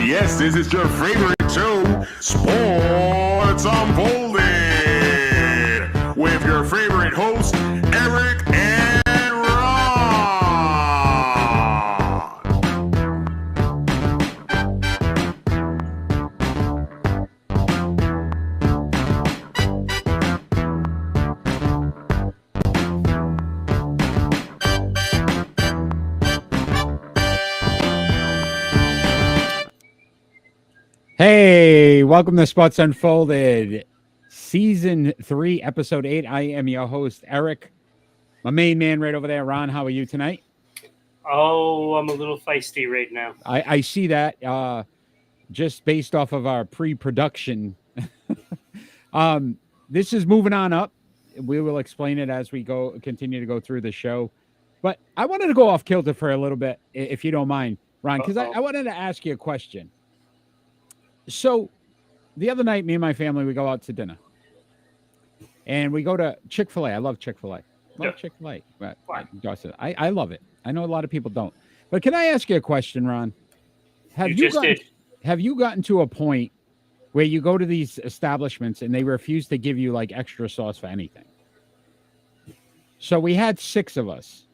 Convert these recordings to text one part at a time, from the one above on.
Yes, this is your favorite show, Sports Unfolded, with your favorite hosts, Eric and Ron. Hey, welcome to Sports Unfolded, Season 3, Episode 8. I am your host, Eric. My main man right over there, Ron. How are you tonight? Oh, I'm a little feisty right now. I see that just based off of our pre-production. This is moving on up. We will explain it as we continue to go through the show. But I wanted to go off kilter for a little bit, if you don't mind, Ron, because I wanted to ask you a question. So the other night, me and my family, we go out to dinner. And we go to Chick-fil-A. I love Chick-fil-A. Chick-fil-A. I love it. I know a lot of people don't. But can I ask you a question, Ron? Have you gotten to a point where you go to these establishments and they refuse to give you like extra sauce for anything? So we had 6 of us.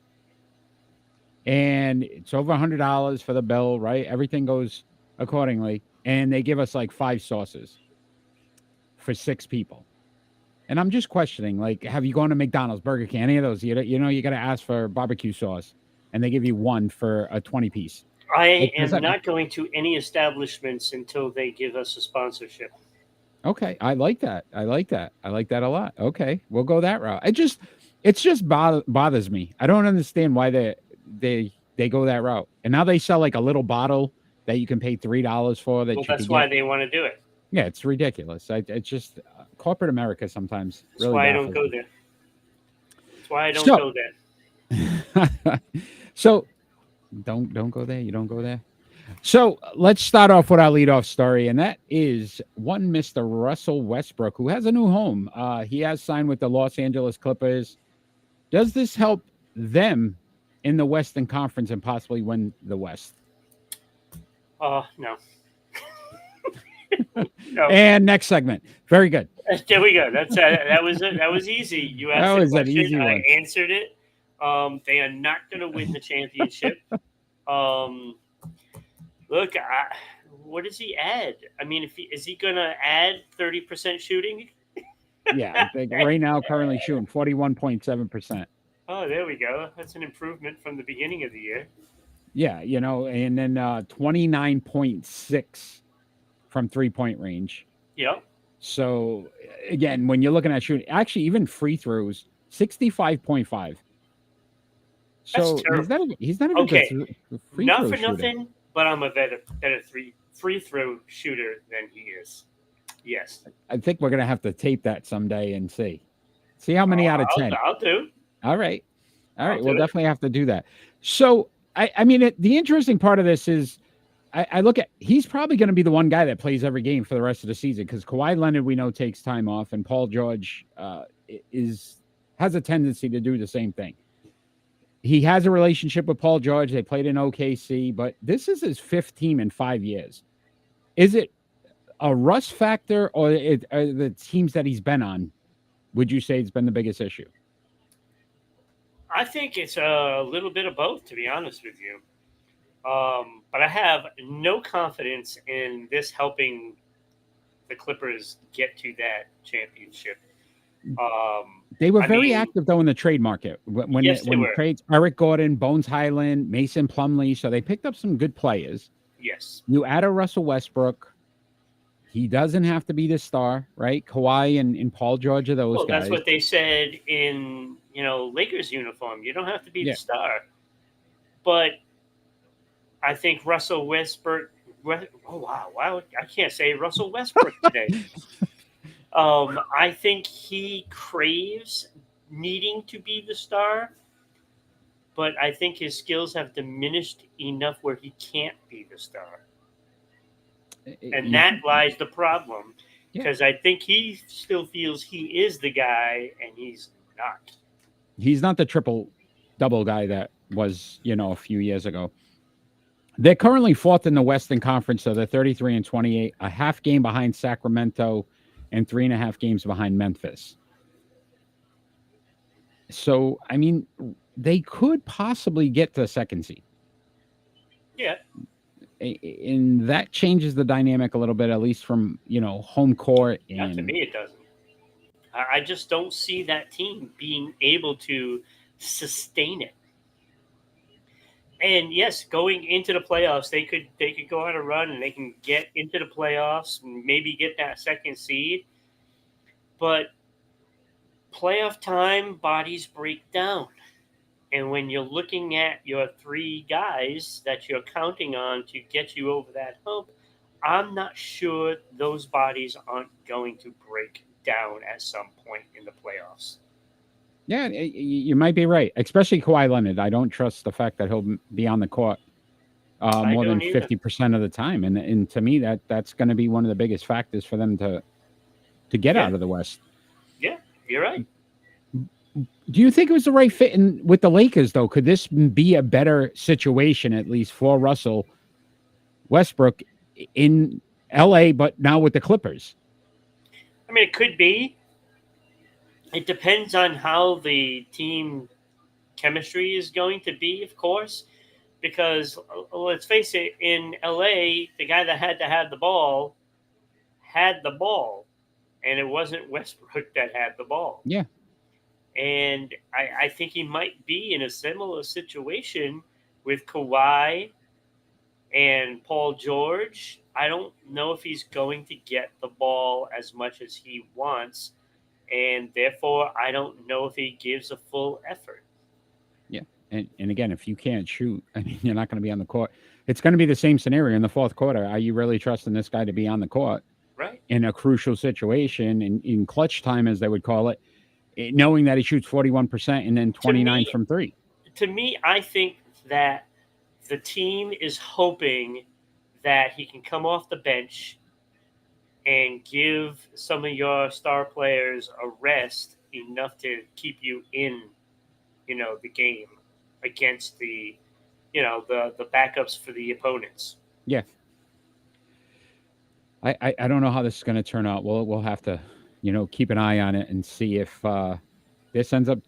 And it's over $100 for the bill, right? Everything goes accordingly. And they give us like 5 sauces for 6 people. And I'm just questioning, like, have you gone to McDonald's, Burger King, any of those? You got to ask for barbecue sauce, and they give you 1 for a 20-piece. I am not going to any establishments until they give us a sponsorship. Okay, I like that. I like that a lot. Okay, we'll go that route. It just bothers me. I don't understand why they go that route. And now they sell like a little bottle that you can pay $3 for. That's why they want to do it. Yeah, it's ridiculous. It's just corporate America sometimes. That's really why I don't go there. That's why I don't go there. So don't go there. You don't go there. So let's start off with our leadoff story, and that is one Mr. Russell Westbrook, who has a new home. He has signed with the Los Angeles Clippers. Does this help them in the Western Conference and possibly win the West? No. No. And next segment. Very good. There we go. That was it. That was easy. You asked the question. Easy I answered it. They are not going to win the championship. Look, what does he add? I mean, is he going to add 30% shooting? Yeah, I think right now currently shooting 41.7%. Oh, there we go. That's an improvement from the beginning of the year. Yeah, and then 29.6 from 3-point range. Yep. So, again, when you're looking at shooting, actually, even free throws, 65.5. So he's not a good free not throw for shooter. Nothing, but I'm a better free throw shooter than he is. Yes. I think we're going to have to tape that someday and see how many out of 10. I'll do. All right. We'll definitely have to do that. So, I mean, the interesting part of this is I look at he's probably going to be the one guy that plays every game for the rest of the season because Kawhi Leonard, we know, takes time off, and Paul George has a tendency to do the same thing. He has a relationship with Paul George. They played in OKC, but this is his 5th team in 5 years. Is it a rust factor or are the teams that he's been on, would you say it's been the biggest issue? I think it's a little bit of both, to be honest with you. But I have no confidence in this helping the Clippers get to that championship. They were very active, though, in the trade market. When trades Eric Gordon, Bones Highland, Mason Plumlee, so they picked up some good players. Yes. You add a Russell Westbrook. He doesn't have to be the star, right? Kawhi and Paul George are those guys. That's what they said in Lakers uniform. You don't have to be the star. But I think Russell Westbrook. Oh wow! I can't say Russell Westbrook today. I think he craves needing to be the star, but I think his skills have diminished enough where he can't be the star. And that lies the problem, because I think he still feels he is the guy, and he's not. He's not the triple-double guy that was, a few years ago. They're currently fourth in the Western Conference, so they're 33-28, a half game behind Sacramento, and 3.5 games behind Memphis. So, I mean, they could possibly get to the second seed. Yeah. And that changes the dynamic a little bit, at least from, home court. Not to And me, it doesn't. I just don't see that team being able to sustain it. And yes, going into the playoffs, they could go on a run and they can get into the playoffs and maybe get that second seed. But playoff time, bodies break down. And when you're looking at your three guys that you're counting on to get you over that hump, I'm not sure those bodies aren't going to break down at some point in the playoffs. yeah, you might be right, especially Kawhi Leonard. I don't trust the fact that he'll be on the court more than 50% of the time. And to me, that's going to be one of the biggest factors for them to get out of the West. Yeah, you're right. Do you think it was the right fit with the Lakers, though? Could this be a better situation, at least for Russell Westbrook in LA, but now with the Clippers? I mean, it could be. It depends on how the team chemistry is going to be, of course, because let's face it, in LA, the guy that had to have the ball had the ball, and it wasn't Westbrook that had the ball. Yeah. And I think he might be in a similar situation with Kawhi and Paul George. I don't know if he's going to get the ball as much as he wants, and therefore I don't know if he gives a full effort. Yeah. And again, if you can't shoot, I mean, you're not going to be on the court. It's going to be the same scenario in the fourth quarter. Are you really trusting this guy to be on the court in a crucial situation, in clutch time, as they would call it, knowing that he shoots 41% and then 29 from three? To me, I think that the team is hoping that he can come off the bench and give some of your star players a rest enough to keep you in, the game against the backups for the opponents. Yeah. I don't know how this is going to turn out. We'll have to, keep an eye on it and see if this ends up,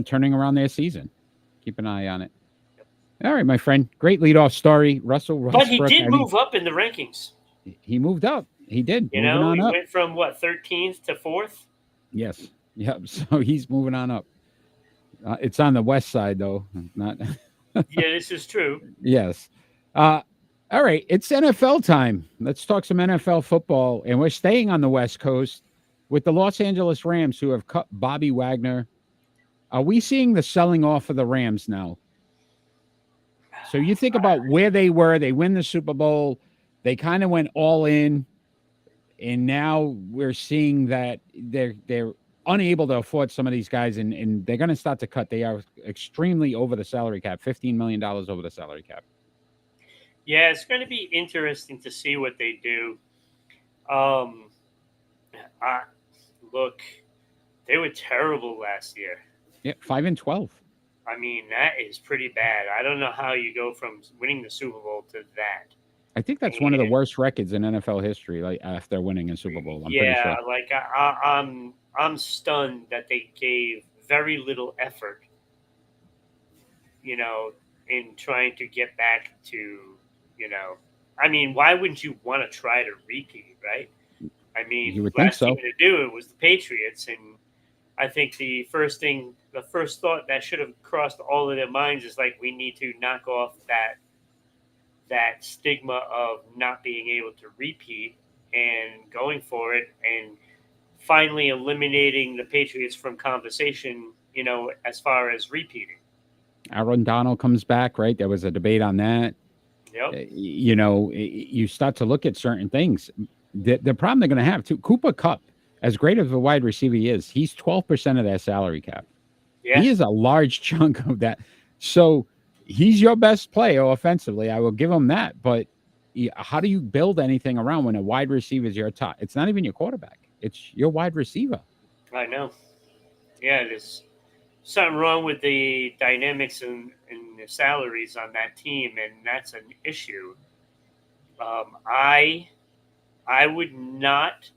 turning around their season. Keep an eye on it. All right, my friend. Great leadoff story. Russell Westbrook. But he did move up in the rankings. He moved up. He did. He went from 13th to 4th? Yes. Yep. So he's moving on up. It's on the west side, though. Not. Yeah, this is true. Yes. All right, it's NFL time. Let's talk some NFL football. And we're staying on the West Coast with the Los Angeles Rams, who have cut Bobby Wagner. Are we seeing the selling off of the Rams now? So you think about where they were. They win the Super Bowl. They kind of went all in. And now we're seeing that they're unable to afford some of these guys, and they're going to start to cut. They are extremely over the salary cap, $15 million over the salary cap. Yeah, it's going to be interesting to see what they do. Look, they were terrible last year. Yeah, 5-12. I mean, that is pretty bad. I don't know how you go from winning the Super Bowl to that. I think that's one of the worst records in NFL history. Like after winning a Super Bowl, I'm pretty sure. Like I'm stunned that they gave very little effort, in trying to get back to. I mean, why wouldn't you want to try to repeat, right? I mean, you would think so. Team to do it was the Patriots, and I think the first thought that should have crossed all of their minds is like, we need to knock off that stigma of not being able to repeat and going for it, and finally eliminating the Patriots from conversation, as far as repeating. Aaron Donald comes back, right? There was a debate on that. Yep. You start to look at certain things. The problem they're going to have too. Cooper Kupp, as great of a wide receiver he is, he's 12% of their salary cap. Yeah. He is a large chunk of that. So he's your best player offensively. I will give him that. But how do you build anything around when a wide receiver is your top? It's not even your quarterback. It's your wide receiver. I know. Yeah, there's something wrong with the dynamics in the salaries on that team, and that's an issue. I would not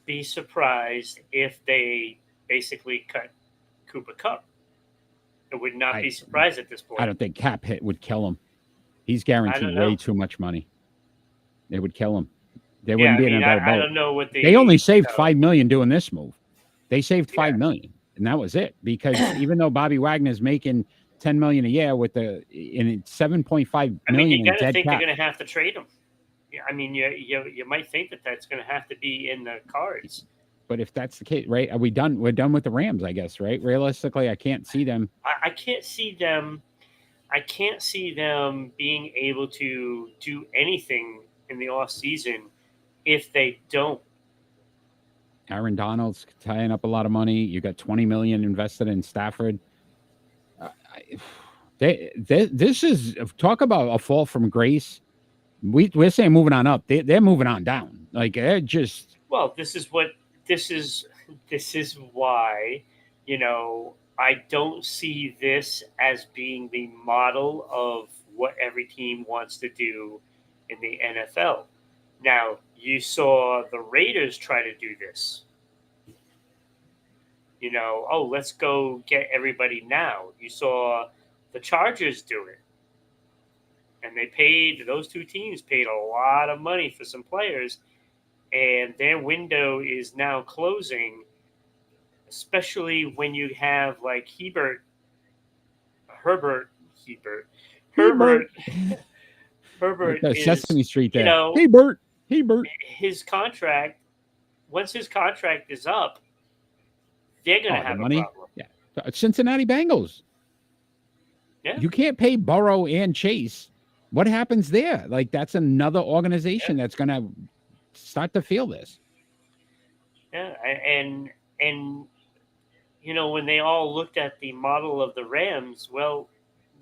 be surprised if they basically cut Cooper Cup. I would not be surprised at this point. I don't think cap hit would kill him. He's I guaranteed don't know. way too much money. They would kill him. They Yeah, wouldn't I be in mean, a better I boat. don't know what They only saved you know, $5 million doing this move. They saved Yeah. $5 million, and that was it. Because even though Bobby Wagner's making $10 million a year with the in $7.5 I mean, million you in got to dead think cap, they're going to have to trade him. Yeah, I mean, you might think that that's going to have to be in the cards. but if that's the case, right? Are we done? We're done with the Rams, I guess, right? Realistically, I can't see them. I can't see them. I can't see them being able to do anything in the off season if they don't. Aaron Donald's tying up a lot of money. You got $20 million invested in Stafford. This is talk about a fall from grace. We're saying moving on up. They're moving on down. Like they're just. Well, this is why, I don't see this as being the model of what every team wants to do in the NFL. Now, you saw the Raiders try to do this. Let's go get everybody now. You saw the Chargers do it. And those two teams paid a lot of money for some players, and their window is now closing, especially when you have like Herbert. Is, Sesame Street there. Hey, Bert. His contract, once his contract is up, they're going to have money. A problem. Yeah. Cincinnati Bengals. Yeah. You can't pay Burrow and Chase. What happens there? Like that's another organization that's going to start to feel this. Yeah, and when they all looked at the model of the Rams, well,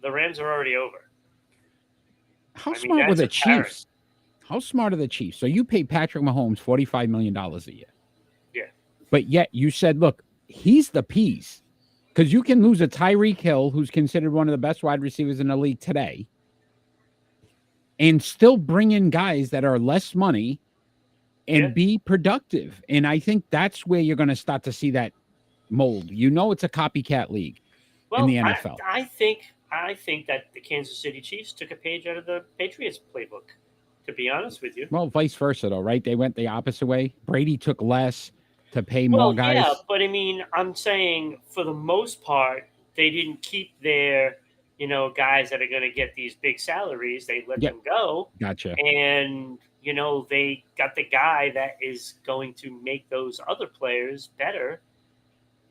the Rams are already over. How smart were the Chiefs? How smart are the Chiefs? So you pay Patrick Mahomes $45 million a year. Yeah. But yet you said, look, he's the piece. Because you can lose a Tyreek Hill, who's considered one of the best wide receivers in the league today, and still bring in guys that are less money and be productive. And I think that's where you're going to start to see that mold. It's a copycat league in the NFL. I think that the Kansas City Chiefs took a page out of the Patriots playbook, to be honest with you. Well, vice versa, though, right? They went the opposite way. Brady took less to pay more guys. Yeah, but I mean, I'm saying for the most part, they didn't keep their, guys that are going to get these big salaries. They let them go. Gotcha. And, they got the guy that is going to make those other players better.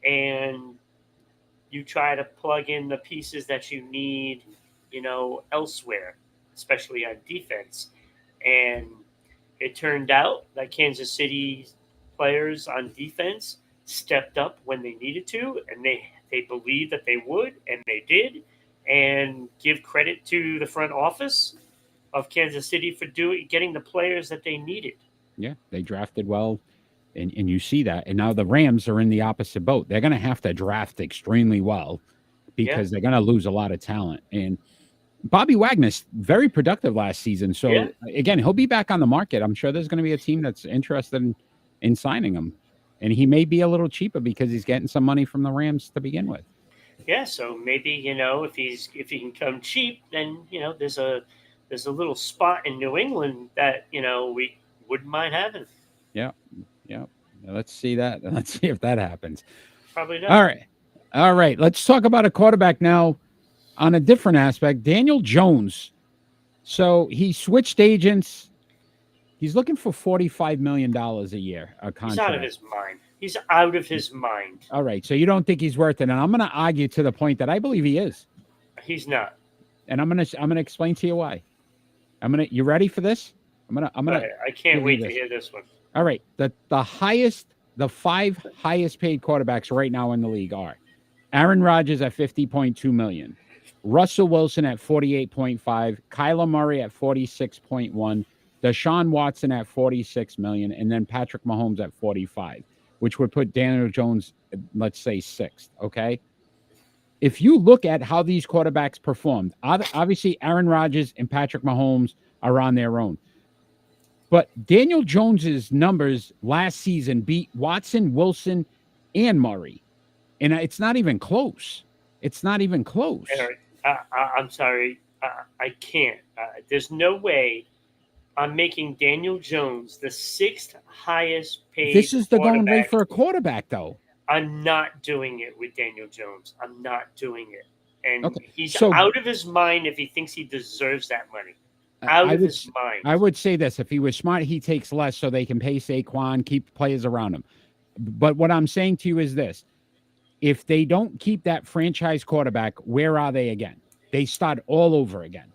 And you try to plug in the pieces that you need, elsewhere, especially on defense. And it turned out that Kansas City players on defense stepped up when they needed to, and they believed that they would, and they did. And give credit to the front office of Kansas City for getting the players that they needed. Yeah, they drafted well, and you see that. And now the Rams are in the opposite boat. They're going to have to draft extremely well because they're going to lose a lot of talent. And Bobby Wagner's very productive last season. So, again, he'll be back on the market. I'm sure there's going to be a team that's interested in signing him. And he may be a little cheaper because he's getting some money from the Rams to begin with. Yeah, so maybe, if he can come cheap, then, there's a little spot in New England that, we wouldn't mind having. Yeah. Let's see that. Let's see if that happens. Probably not. All right. Let's talk about a quarterback now on a different aspect. Daniel Jones. So he switched agents. He's looking for $45 million a year. A contract. He's out of his mind. He's out of his mind. All right. So you don't think he's worth it. And I'm going to argue to the point that I believe he is. He's not. And I'm going to explain to you why. You ready for this? I can't wait to hear this one. All right. The five highest paid quarterbacks right now in the league are Aaron Rodgers at $50.2 million, Russell Wilson at $48.5, Kyler Murray at $46.1, Deshaun Watson at $46 million, and then Patrick Mahomes at $45, which would put Daniel Jones, let's say, sixth. Okay. if you look at how these quarterbacks performed, obviously Aaron Rodgers and Patrick Mahomes are on their own. But Daniel Jones's numbers last season beat Watson, Wilson, and Murray. And it's not even close. It's not even close. Eric, I'm sorry. I can't. There's no way I'm making Daniel Jones the 6th highest paid. This is the going rate for a quarterback, though. I'm not doing it with Daniel Jones. I'm not doing it. And Okay, he's so- out of his mind if he thinks he deserves that money. Out of his mind. I would say this. If he was smart, he takes less so they can pay Saquon, keep players around him. But what I'm saying to you is this. If they don't keep that franchise quarterback, where are they again? They start all over again.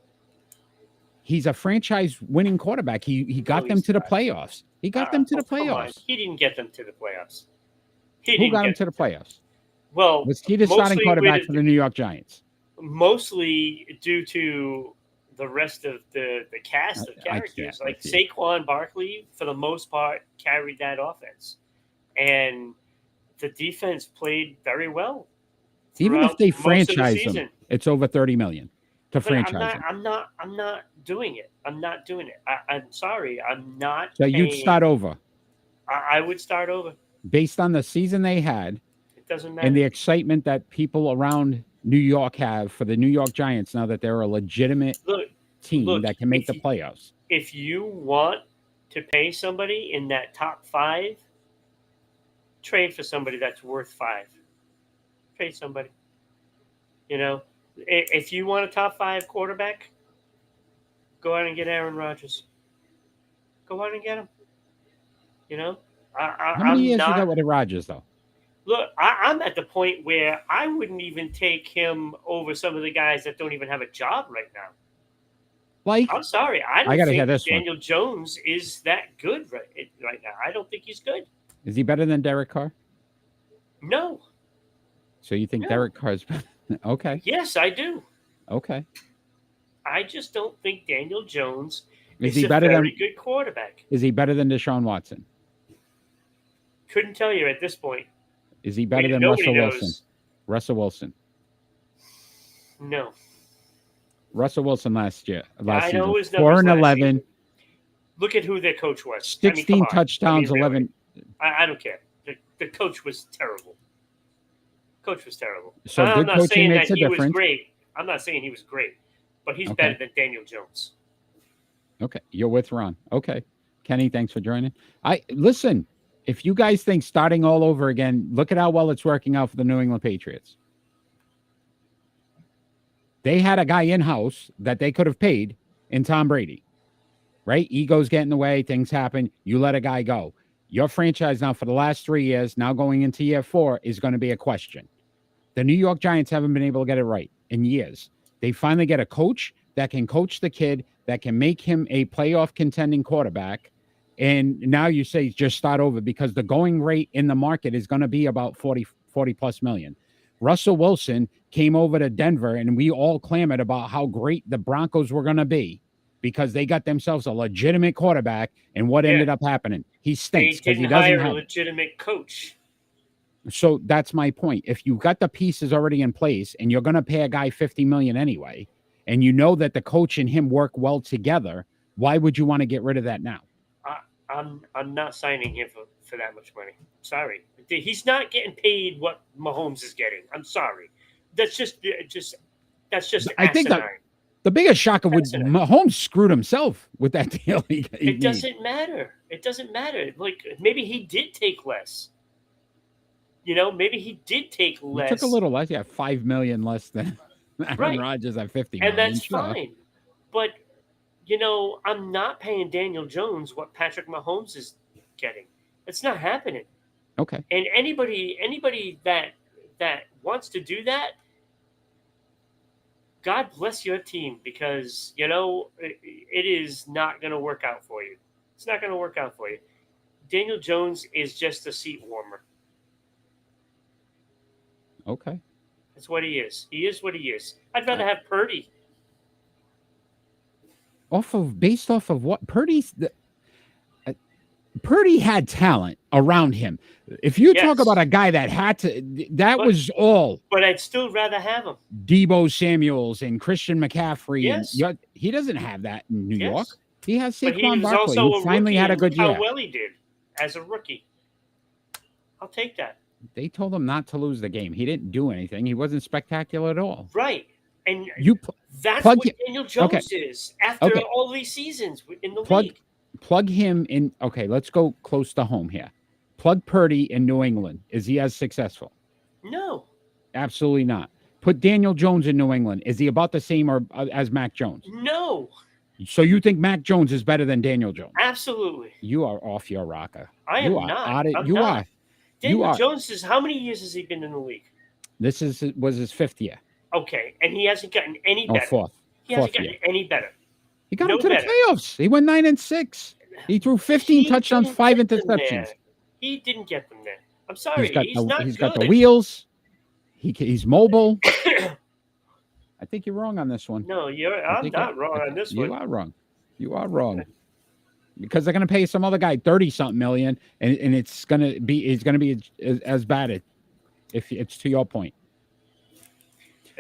He's a franchise winning quarterback. He got them to the playoffs. He got them to the Come on. playoffs. He didn't get them to the playoffs. Who got him to the playoffs? Well, Was he the starting mostly quarterback with- for the New York Giants? Mostly due to the rest of the cast of characters. Like Saquon Barkley, for the most part, carried that offense. And the defense played very well. Even if throughout they most of the franchise him, season. it's over $30 million to But franchise him. I'm not doing it. I'm not doing it. I'm sorry. I'm not. So you'd paying- start over I would start over. based on the season they had It doesn't matter. and the excitement that people around New York have for the New York Giants now that they're a legitimate team look, that can make if the you- playoffs. If you want to pay somebody in that top 5, trade for somebody that's worth 5. Trade somebody. You know, if you want a top 5 quarterback, go out and get Aaron Rodgers. Go out and get him. You know, How many years not, you got with the Rodgers, though? Look, I'm at the point where I wouldn't even take him over some of the guys that don't even have a job right now. Like, I'm sorry, I don't gotta hear think this one. Daniel Jones is that good right now. I don't think he's good. is he better than Derek Carr? No. So you think No. Derek Carr's okay? Yes, I do. Okay. I just don't think Daniel Jones Is is he a better very than? good quarterback. Is he better than Deshaun Watson? Couldn't tell you at this point. Is he better than Nobody Russell knows. Wilson? Russell Wilson. No. Russell Wilson last I know season, his 4 and numbers last 11, Look at who their coach was. 16 come on. touchdowns, really. 11. I don't care. The coach was terrible. Coach was terrible. So I'm good not coaching saying makes that a he was difference. great. I'm not saying he was great, but he's Okay. better than Daniel Jones. Okay, you're with Ron. Okay, Kenny, thanks for joining. Listen. If you guys think starting all over again, look at how well it's working out for the New England Patriots. They had a guy in-house that they could have paid in Tom Brady, right? Egos get in the way, things happen. You let a guy go. Your franchise now for the last 3 years, now going into year 4, is going to be a question. The New York Giants haven't been able to get it right in years. They finally get a coach that can coach the kid, that can make him a playoff contending quarterback. And now you say just start over because the going rate in the market is going to be about 40 plus million. Russell Wilson came over to Denver and we all clamored about how great the Broncos were going to be because they got themselves a legitimate quarterback. And what ended up happening? He They stinks because didn't he doesn't hire a have. legitimate coach. So that's my point. If you've got the pieces already in place and you're going to pay a guy $50 million anyway, and you know that the coach and him work well together, why would you want to get rid of that now? I'm not signing him for that much money. Sorry, he's not getting paid what Mahomes is getting. I'm sorry. That's just I think that asinine. the biggest shocker would Asinine. Mahomes screwed himself with that deal. It doesn't matter. It doesn't matter. Like maybe he did take less. You know, maybe he did take less. Took a little less. Yeah, $5 million less than Aaron Right. Rodgers at $50 and million. that's Sure. fine. But you know, I'm not paying Daniel Jones what Patrick Mahomes is getting. It's not happening. Okay. And anybody that wants to do that, God bless your team because you know it is not going to work out for you. It's not going to work out for you. Daniel Jones is just a seat warmer. Okay. That's what he is. He is what he is. I'd rather have Purdy. Based off of what? Purdy's Purdy had talent around him. If you talk Yes. about a guy that had to, that But- was all But I'd still rather have him. Debo Samuels and Christian McCaffrey. Yes. And he doesn't have that in New York. Yes. He has But he Saquon was Barkley, also who a finally rookie, had a and good look how year. well he did as a rookie. I'll take that. They told him not to lose the game. He didn't do anything. He wasn't spectacular at all. Right. And You that's plug what it- Daniel Jones is after Okay. all these seasons in the Plug- league. plug him in. Okay, let's go close to home here. Plug Purdy in New England. Is he as successful? No. Absolutely not. Put Daniel Jones in New England. Is he about the same or as Mac Jones? No. So you think Mac Jones is better than Daniel Jones? Absolutely. You are off your rocker. I You am are not. out of- I'm you not. are. Daniel are. Jones is how many years has he been in the league? This was his 5th year. Okay, and he hasn't gotten any Oh, better. fourth. He hasn't Fourth gotten year. any better. He got No him to better. the playoffs. He went 9-6. He threw 15 He touchdowns, didn't 5 get them interceptions. there. He didn't get them there. I'm sorry. He's got He's got the good. wheels. He's mobile. I think you're wrong on this one. No, I I'm think not wrong on this one. You are wrong. You are wrong. Because they're going to pay some other guy 30-something million, and he's going to be as bad if it's to your point.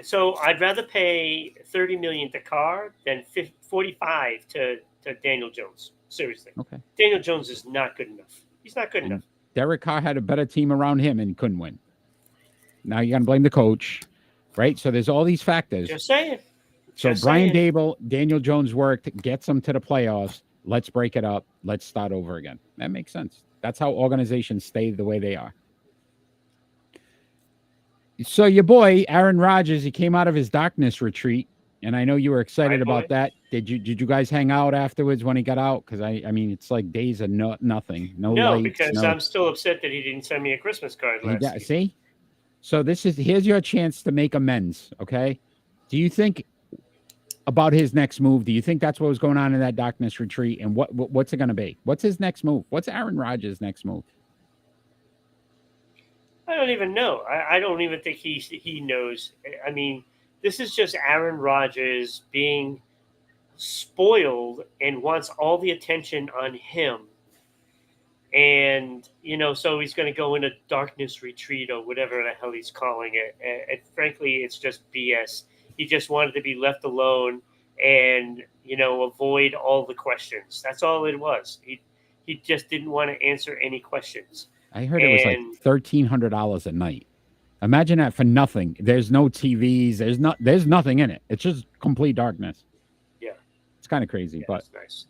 So I'd rather pay $30 million to Carr than $45 to Daniel Jones. Seriously. Okay. Daniel Jones is not good enough. He's not good enough. Derek Carr had a better team around him and couldn't win. Now you got to blame the coach, right? So there's all these factors. Just saying. So Just Brian saying. Dable, Daniel Jones worked, gets them to the playoffs. Let's break it up. Let's start over again. That makes sense. That's how organizations stay the way they are. So your boy, Aaron Rodgers, he came out of his darkness retreat, and I know you were excited Right, about boy. that. Did you guys hang out afterwards when he got out? Because I mean, it's like days of nothing. No, No, lights, because no, I'm still upset that he didn't send me a Christmas card last year. see? So here's your chance to make amends, okay? Do you think about his next move? Do you think that's what was going on in that darkness retreat? And what's it going to be? What's his next move? What's Aaron Rodgers' next move? I don't even know. I don't even think he knows. I mean, this is just Aaron Rodgers being spoiled and wants all the attention on him. And, so he's going to go in a darkness retreat or whatever the hell he's calling it. And frankly, it's just BS. He just wanted to be left alone and, avoid all the questions. That's all it was. He just didn't want to answer any questions. I heard it was like $1,300 a night. Imagine that for nothing. There's no TVs. There's nothing in it. It's just complete darkness. Yeah. It's kind of crazy, Yeah, but that's nice.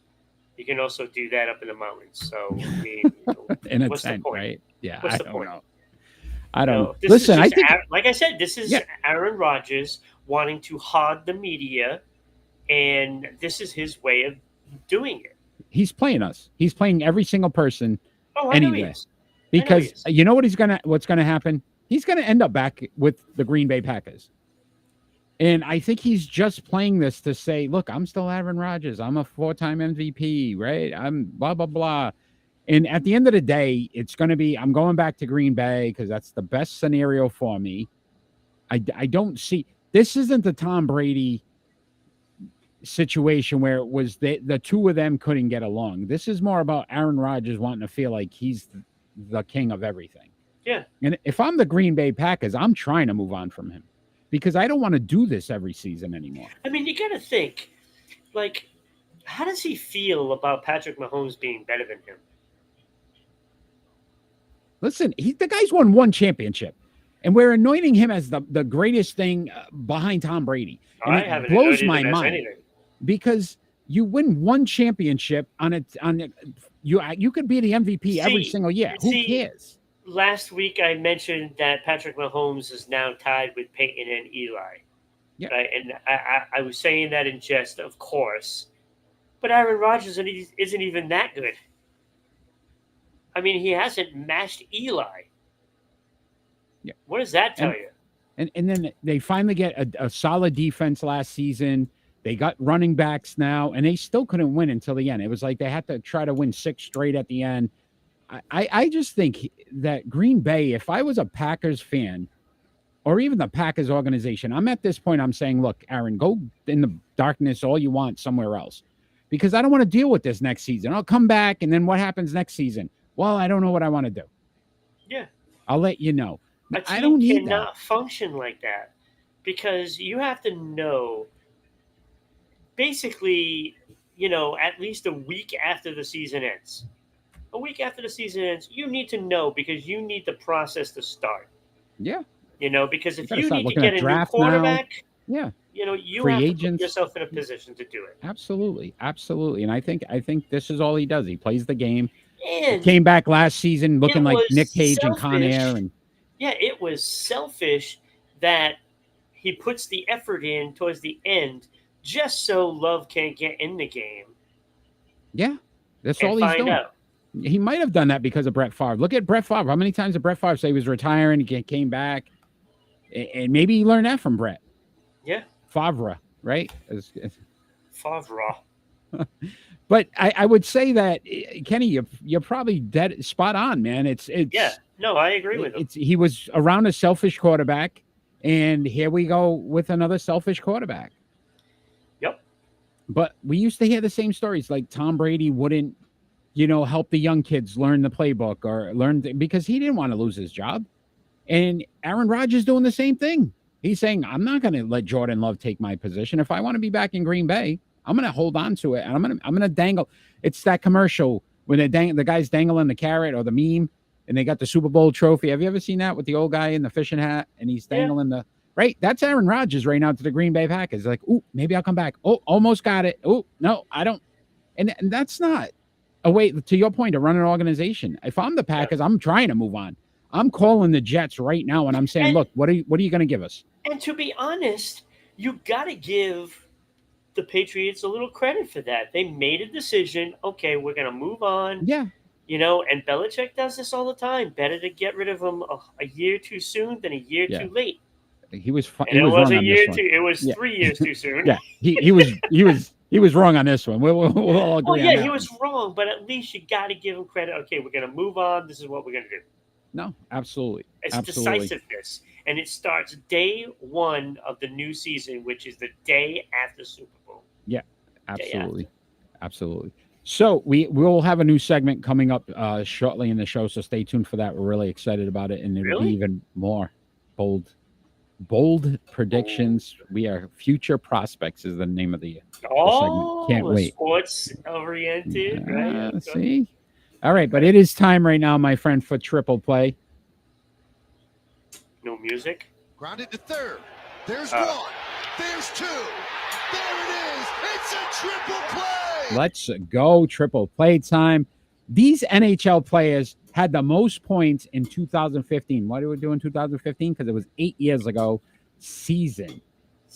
You can also do that up in the mountains. So, I mean, in a what's tent, the point? right? Yeah, What's I the don't point? know. I don't know. This Listen, is I just think like I said, this is Yeah. Aaron Rodgers wanting to hog the media, and this is his way of doing it. he's playing us. He's playing every single person Oh, I know he anyway. is. Because is. you know what's gonna happen? He's gonna end up back with the Green Bay Packers. And I think he's just playing this to say, look, I'm still Aaron Rodgers. I'm a 4-time MVP, right? I'm blah, blah, blah. And at the end of the day, it's going to be, I'm going back to Green Bay because that's the best scenario for me. I don't see, this isn't the Tom Brady situation where it was the two of them couldn't get along. This is more about Aaron Rodgers wanting to feel like he's the king of everything. Yeah. And if I'm the Green Bay Packers, I'm trying to move on from him because I don't want to do this every season anymore. I mean, you got to think, like, how does he feel about Patrick Mahomes being better than him? Listen, the guy's won one championship, and we're anointing him as the greatest thing behind Tom Brady. And I it haven't blows anointed my him as mind anything. because you win one championship you could be the MVP every single year. Who cares? Last week I mentioned that Patrick Mahomes is now tied with Peyton and Eli. Yeah. Right? And I was saying that in jest, of course. But Aaron Rodgers isn't even that good. I mean, he hasn't matched Eli. Yeah. What does that tell you? And then they finally get a solid defense last season. They got running backs now, and they still couldn't win until the end. It was like they had to try to win 6 straight at the end. I just think that Green Bay, if I was a Packers fan or even the Packers organization, I'm at this point, I'm saying, look, Aaron, go in the darkness all you want somewhere else. because I don't want to deal with this next season. I'll come back, and then what happens next season? Well, I don't know what I want to do. Yeah. I'll let you know. A team I don't need cannot that. function like that because you have to know basically, at least a week after the season ends. A week after the season ends, you need to know because you need the process to start. Yeah. Because if gotta you start need to looking get at a new draft now. quarterback, Yeah. you Free have to agents. put yourself in a position to do it. Absolutely. Absolutely. And I think this is all he does. He plays the game. He And came back last season looking it like was Nick Cage and Con Air. selfish. And Yeah, it was selfish that he puts the effort in towards the end just so Love can't get in the game. yeah, that's and all he's find doing. out. He might have done that because of Brett Favre. Look at Brett Favre. How many times did Brett Favre say he was retiring? He came back. And maybe he learned that from Brett. Yeah. Favre, right? Favre. But I would say that, Kenny, you're probably dead spot on, man. It's Yeah. No, I agree with him. He was around a selfish quarterback, and here we go with another selfish quarterback. Yep. But we used to hear the same stories, like Tom Brady wouldn't, help the young kids learn the playbook or because he didn't want to lose his job. And Aaron Rodgers doing the same thing. He's saying, I'm not going to let Jordan Love take my position. If I want to be back in Green Bay, I'm going to hold on to it. And I'm going to dangle. It's that commercial when the guy's dangling the carrot or the meme and they got the Super Bowl trophy. Have you ever seen that with the old guy in the fishing hat and he's dangling right? That's Aaron Rodgers right now to the Green Bay Packers. Like, ooh, maybe I'll come back. Oh, almost got it. Oh, no, I don't. And that's not a way, to your point, to run an organization. If I'm the Packers, I'm trying to move on. I'm calling the Jets right now and I'm saying, look, what are you going to give us? And to be honest, you got to give the Patriots a little credit for that. They made a decision. Okay, we're going to move on. Yeah. And Belichick does this all the time. Better to get rid of him a year too soon than a year too late. He was and it was a year too. It was 3 years too soon. Yeah, he was wrong on this one. We'll all agree. Well, yeah, he was wrong, but at least you got to give him credit. Okay, we're going to move on. This is what we're going to do. No, absolutely. It's decisiveness. And it starts day one of the new season, which is the day after Super Bowl. Yeah, absolutely. Absolutely. So we'll have a new segment coming up shortly in the show, so stay tuned for that. We're really excited about it, and it'll be even more bold predictions. We are future prospects is the name of the segment. Can't wait. Sports oriented, right? See? All right, but it is time right now, my friend, for triple play. No music. Grounded to third. There's one. There's two. There it is. It's a triple play. Let's go. Triple play time. These NHL players had the most points in 2015. Why did we do in 2015? Because it was 8 years ago. Season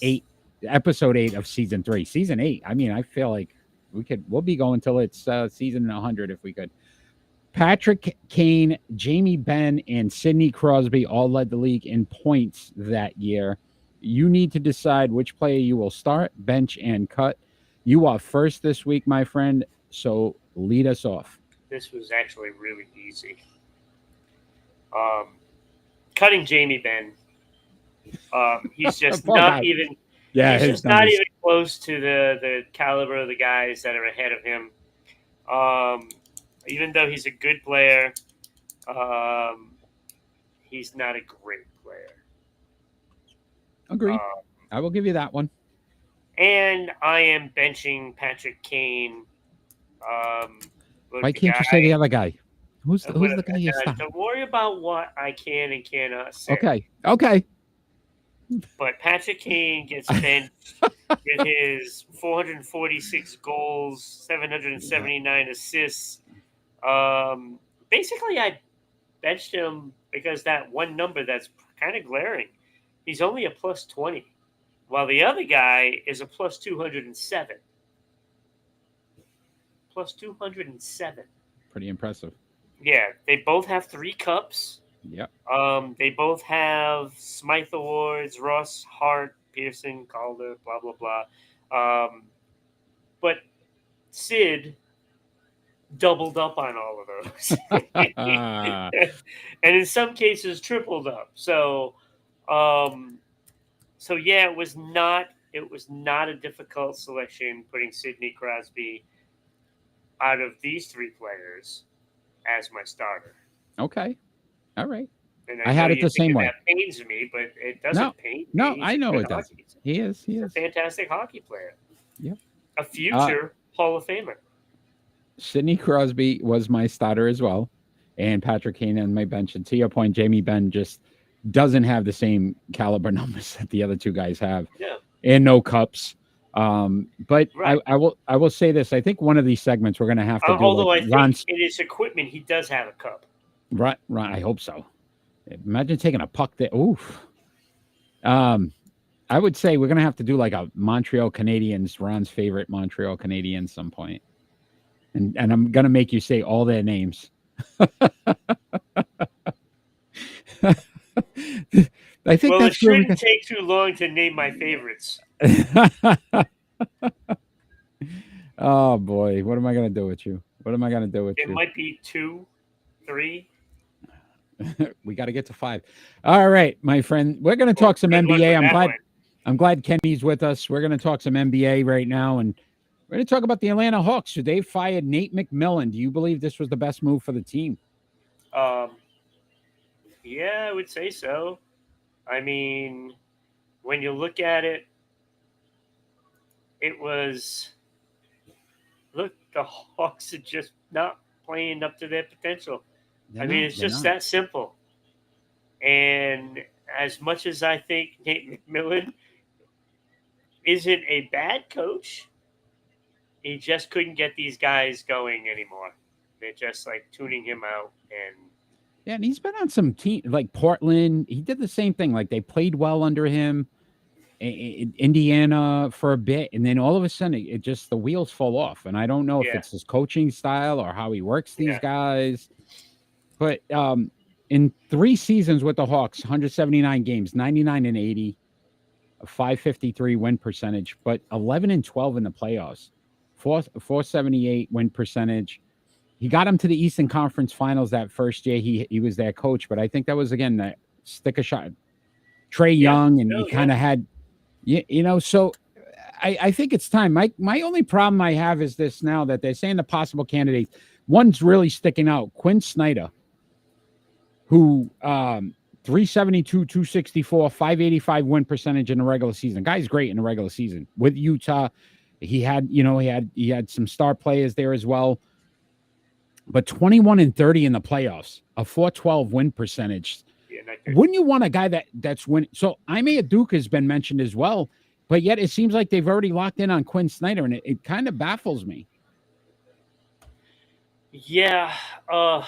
8, episode 8 of season 3. Season 8. I mean, I feel like we'll be going till it's season 100 if we could. Patrick Kane, Jamie Benn, and Sidney Crosby all led the league in points that year. You need to decide which player you will start, bench, and cut. You are first this week, my friend, so lead us off. This was actually really easy. Cutting Jamie Benn. He's just not even. Yeah, he's just not even close to the caliber of the guys that are ahead of him. Even though he's a good player, he's not a great player. Agreed. I will give you that one. And I am benching Patrick Kane. Why can't you say the other guy? Who's the guy you stop? Don't worry about what I can and cannot say. Okay. But Patrick Kane gets benched with his 446 goals, 779 assists. Basically, I benched him because that one number that's kind of glaring. He's only a plus 20, while the other guy is a plus 207. Plus 207. Pretty impressive. Yeah, they both have 3 cups. Yep. They both have Smythe Awards, Ross, Hart, Pearson, Calder, blah, blah, blah. But Sid doubled up on all of those. And in some cases tripled up. So yeah, it was not it was not a difficult selection putting Sidney Crosby out of these three players as my starter. Okay. All right. And I I know had it you the think same way. that pains me, but it doesn't No, pain no, me. I He's a know good it does. hockey- He is. He He's a is. fantastic hockey player. Yep. A future Hall of Famer. Sidney Crosby was my starter as well, and Patrick Kane on my bench. And to your point, Jamie Benn just doesn't have the same caliber numbers that the other two guys have, Yeah. and no cups. But Right. I will say this. I think one of these segments we're going to have to do. Although like I Ron, think in his equipment, he does have a cup. Ron, I hope so. Imagine taking a puck there. Oof. I would say we're going to have to do like a Montreal Canadiens, Ron's favorite Montreal Canadiens, some point. And I'm going to make you say all their names. I think Well, it that's where we shouldn't take too long to name my favorites. Oh boy, what am I going to do with you? What am I going to do with It you? might be 2, 3. We got to get to 5. All right, my friend. We're going to talk some Good luck NBA. with that one. I'm glad Kenny's with us. We're going to talk some NBA right now, and we're going to talk about the Atlanta Hawks. So they fired Nate McMillan. Do you believe this was the best move for the team? Yeah, I would say so. I mean, when you look at it, it was look, the Hawks are just not playing up to their potential. It's just that simple. And as much as I think Nate McMillan isn't a bad coach, he just couldn't get these guys going anymore. They're just like tuning him out. And Yeah, and he's been on some team like Portland. He did the same thing. Like they played well under him. In Indiana for a bit, and then all of a sudden it just the wheels fall off. And I don't know if it's his coaching style or how he works these guys. But in 3 seasons with the Hawks, 179 games, 99 and 80, a 553 win percentage, but 11 and 12 in the playoffs, 478 win percentage. He got him to the Eastern Conference Finals that first year he was their coach, but I think that was again that stick a shot. Trey Young, and he kind of had. So I think it's time. My only problem I have is this now that they're saying the possible candidates. One's really sticking out. Quinn Snyder, who 372, 264, 585 win percentage in the regular season. Guy's great in the regular season. With Utah, he had some star players there as well. But 21 and 30 in the playoffs, a 412 win percentage. Wouldn't you want a guy that's winning? So Ime Aduka has been mentioned as well, but yet it seems like they've already locked in on Quinn Snyder, and it kind of baffles me. Yeah, look,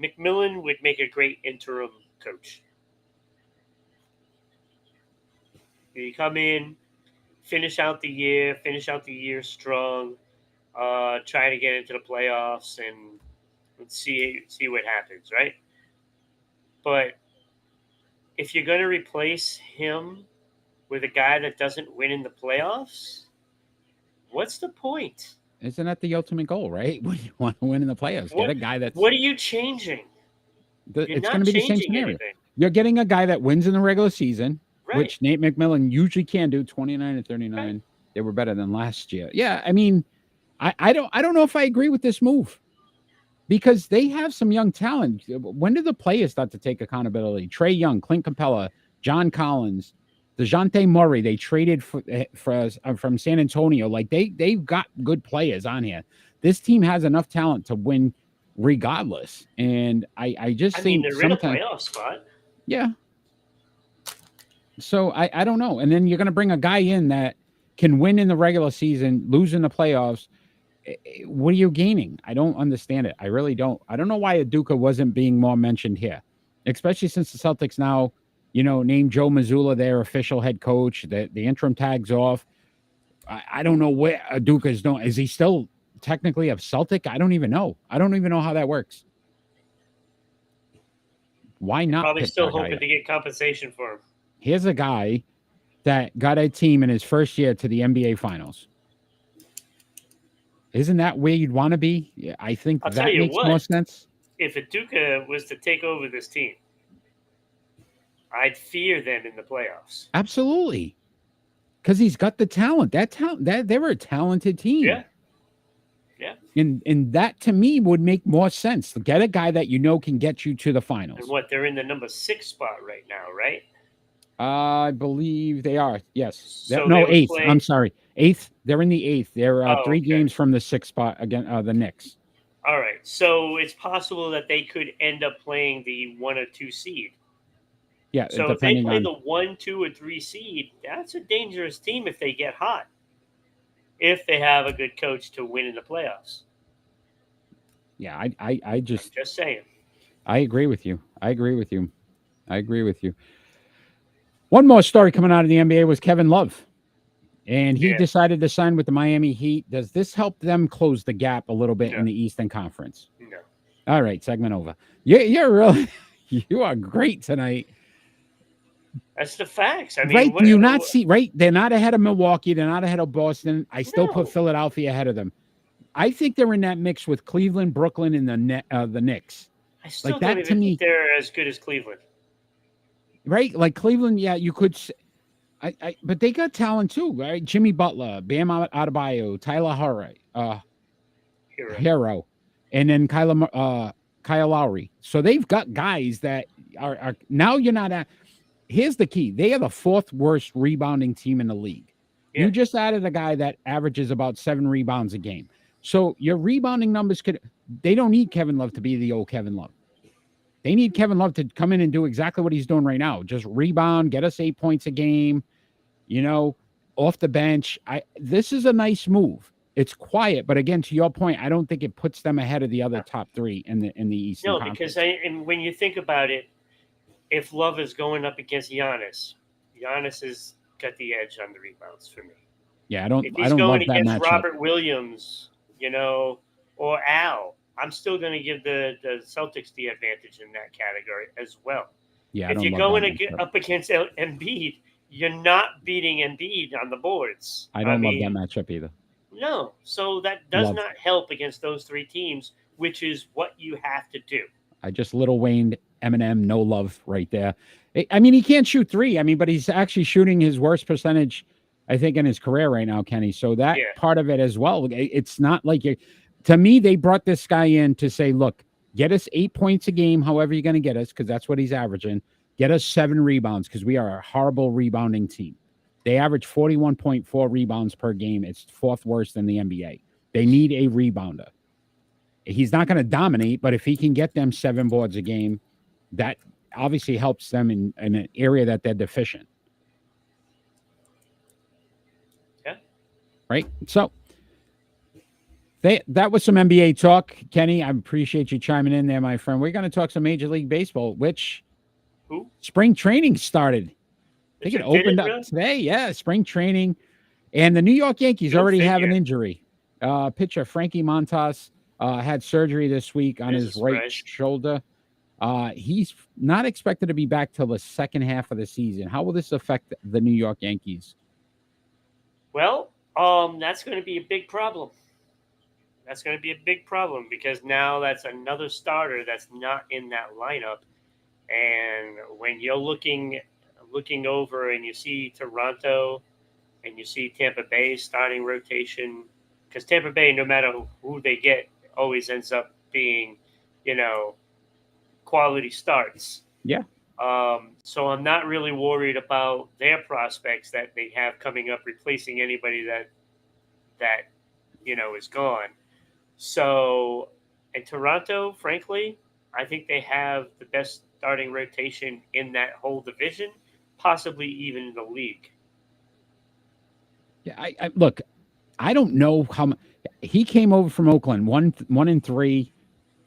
McMillan would make a great interim coach. You come in, finish out the year strong, try to get into the playoffs and see what happens, right? But if you're going to replace him with a guy that doesn't win in the playoffs, what's the point? Isn't that the ultimate goal, right? When you want to win in the playoffs, get a guy that's. What are you changing? It's going to be the same scenario. Anything. You're getting a guy that wins in the regular season, which Nate McMillan usually can do. 29 and 39. Right. They were better than last year. Yeah, I mean, I don't know if I agree with this move. Because they have some young talent. When did the players start to take accountability? Trey Young, Clint Capella, John Collins, DeJounte Murray. They traded from San Antonio. Like they've got good players on here. This team has enough talent to win regardless. And I think they're in a playoff spot. Yeah. So I don't know. And then you're going to bring a guy in that can win in the regular season, lose in the playoffs. What are you gaining? I don't understand it. I really don't. I don't know why Aduka wasn't being more mentioned here, especially since the Celtics now, named Joe Mazzulla their official head coach. The interim tag's off. I don't know where Aduka's doing. Is he still technically a Celtic? I don't even know. I don't even know how that works. Why not? Probably still hoping to get compensation for him. Here's a guy that got a team in his first year to the NBA Finals. Isn't that where you'd want to be? Yeah, I think that makes more sense. If Aduka was to take over this team, I'd fear them in the playoffs. Absolutely. Because he's got the talent. That they were a talented team. Yeah. Yeah. And that to me would make more sense. Get a guy that you know can get you to the finals. And what, they're in the number 6 spot right now, right? I believe they are. Yes. So No, they would 8th. play- I'm sorry. 8th. They're in the 8th. They're 3 okay. games from the 6th spot again. The Knicks. All right. So it's possible that they could end up playing the 1 or 2 seed. Yeah. So if they depending play on the 1, 2, or 3 seed, that's a dangerous team if they get hot. If they have a good coach to win in the playoffs. Yeah, I just saying. I agree with you. One more story coming out of the NBA was Kevin Love. And he decided to sign with the Miami Heat. Does this help them close the gap a little bit in the Eastern Conference? No. All right, segment over. You're really you are great tonight. That's the facts. I mean, right? Do you not see? Right? They're not ahead of Milwaukee. They're not ahead of Boston. I still put Philadelphia ahead of them. I think they're in that mix with Cleveland, Brooklyn, and the Knicks. I still like don't that even to me. think they're as good as Cleveland. Right? Like Cleveland, yeah, you could. But they got talent too, right? Jimmy Butler, Bam Adebayo, Tyler Hero, and then Kyle Lowry. So they've got guys that are now. You're not at. Here's the key: they are the 4th worst rebounding team in the league. Yeah. You just added a guy that averages about 7 rebounds a game. So your rebounding numbers they don't need Kevin Love to be the old Kevin Love. They need Kevin Love to come in and do exactly what he's doing right now. Just rebound, get us 8 points a game, off the bench. This is a nice move. It's quiet, but again, to your point, I don't think it puts them ahead of the other top 3 in the Eastern Conference. Because and when you think about it, if Love is going up against Giannis has got the edge on the rebounds for me. Yeah, I don't. If he's going love that against matchup. Robert Williams, or Al, I'm still going to give the Celtics the advantage in that category as well. Yeah, if you're going up against Embiid, you're not beating Embiid on the boards. I don't love that matchup either. No, so that does not help against those 3 teams, which is what you have to do. I just Lil Wayne, Eminem, no love right there. I mean, he can't shoot 3. I mean, but he's actually shooting his worst percentage, I think, in his career right now, Kenny. So that part of it as well. It's not like to me, they brought this guy in to say, look, get us 8 points a game, however you're going to get us, because that's what he's averaging. Get us 7 rebounds, because we are a horrible rebounding team. They average 41.4 rebounds per game. It's 4th worst in the NBA. They need a rebounder. He's not going to dominate, but if he can get them 7 boards a game, that obviously helps them in an area that they're deficient. Yeah. Right? So that was some NBA talk. Kenny, I appreciate you chiming in there, my friend. We're going to talk some Major League Baseball, which spring training started. I think it opened up today. Yeah, spring training. And the New York Yankees already have an injury. Pitcher Frankie Montas had surgery this week on his right shoulder. He's not expected to be back till the second half of the season. How will this affect the New York Yankees? Well, that's going to be a big problem. Because now that's another starter that's not in that lineup. And when you're looking over and you see Toronto and you see Tampa Bay starting rotation, because Tampa Bay, no matter who they get, always ends up being, quality starts. Yeah. So I'm not really worried about their prospects that they have coming up, replacing anybody that is gone. So in Toronto, frankly, I think they have the best starting rotation in that whole division, possibly even in the league. Yeah, I look, I don't know how much he came over from Oakland, 1-3,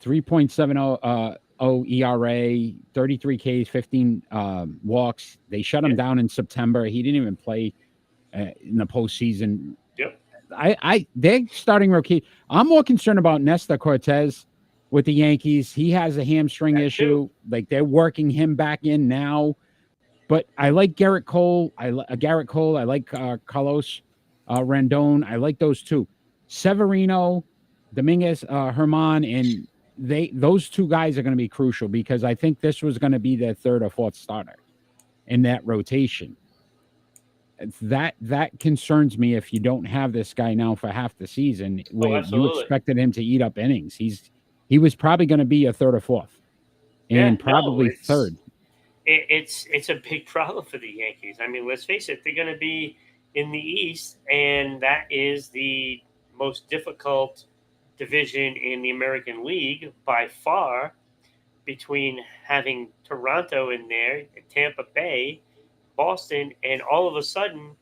3.70 ERA, 33 Ks, 15 walks. They shut him down in September. He didn't even play in the postseason. Yep. They're starting rookie. I'm more concerned about Nestor Cortez with the Yankees. He has a hamstring issue. Like they're working him back in now. But I like Garrett Cole. I like Carlos Rendon. I like those two. Severino, Dominguez, Herman, and those 2 guys are going to be crucial because I think this was going to be their 3rd or 4th starter. in that rotation. That concerns me if you don't have this guy now for half the season where you absolutely. expected him to eat up innings. He was probably going to be a third or fourth, and probably third. It's a big problem for the Yankees. I mean, let's face it, they're going to be in the East, and that is the most difficult division in the American League by far, between having Toronto in there, Tampa Bay, Boston, and all of a sudden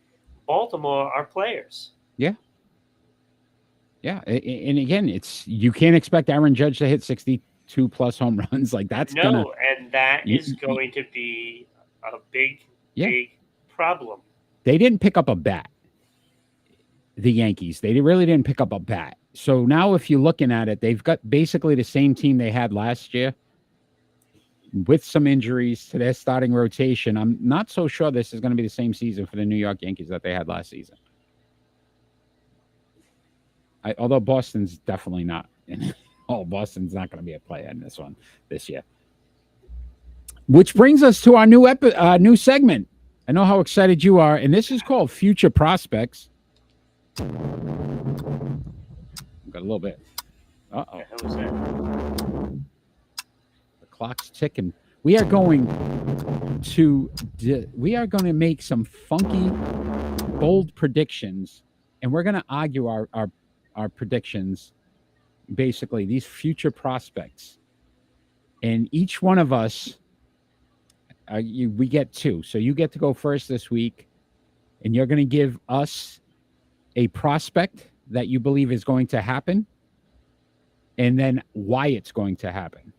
Baltimore are players. Yeah. And again, you can't expect Aaron Judge to hit 62 plus home runs. Like that's and that is going to be a big problem. They didn't pick up a bat. The Yankees, they really didn't pick up a bat. So now if you're looking at it, they've got basically the same team they had last year with some injuries to their starting rotation. I'm not so sure this is going to be the same season for the New York Yankees that they had last season. Although Boston's definitely not. Boston's not going to be a player in this year. Which brings us to our new segment. I know how excited you are, and this is called Future Prospects. Got a little bit. Uh-oh. What was that? The clock's ticking. We are going to make some funky, bold predictions, and we're going to argue our predictions, basically these future prospects. And each one of us, we get two. So you get to go first this week, and you're going to give us a prospect that you believe is going to happen, and then why it's going to happen.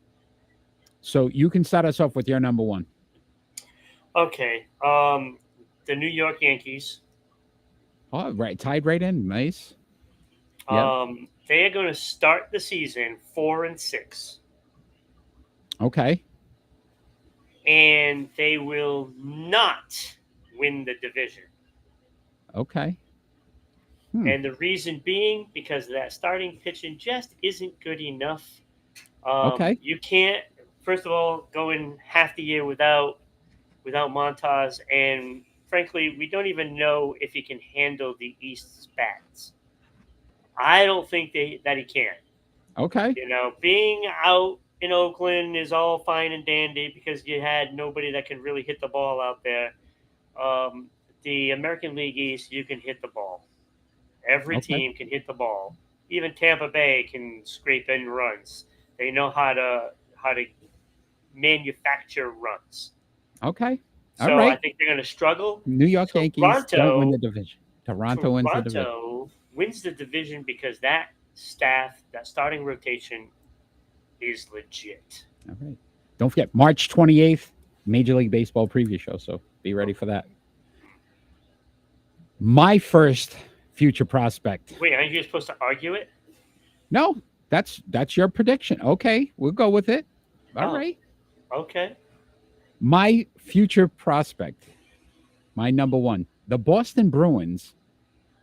So you can start us off with your number one. Okay. The New York Yankees. Oh, right. Tied right in. Nice. Yep. They are going to start the season 4-6. Okay. And they will not win the division. Okay. And the reason being, because that starting pitching just isn't good enough. Okay. You can't, first of all, go in half the year without Montas, and frankly, we don't even know if he can handle the East's bats. I don't think that he can. Okay. Being out in Oakland is all fine and dandy because you had nobody that can really hit the ball out there. The American League East, you can hit the ball. Every team can hit the ball. Even Tampa Bay can scrape in runs. They know how to manufacture runs. Okay. So I think they're going to struggle. New York Yankees don't win the division. Toronto wins the division. Toronto wins the division because that staff, that starting rotation is legit. All right. Don't forget, March 28th, Major League Baseball preview show. So be ready for that. My first future prospect. Wait, aren't you supposed to argue it? No, that's your prediction. Okay, we'll go with it. All right. Okay. My future prospect, my number one, the Boston Bruins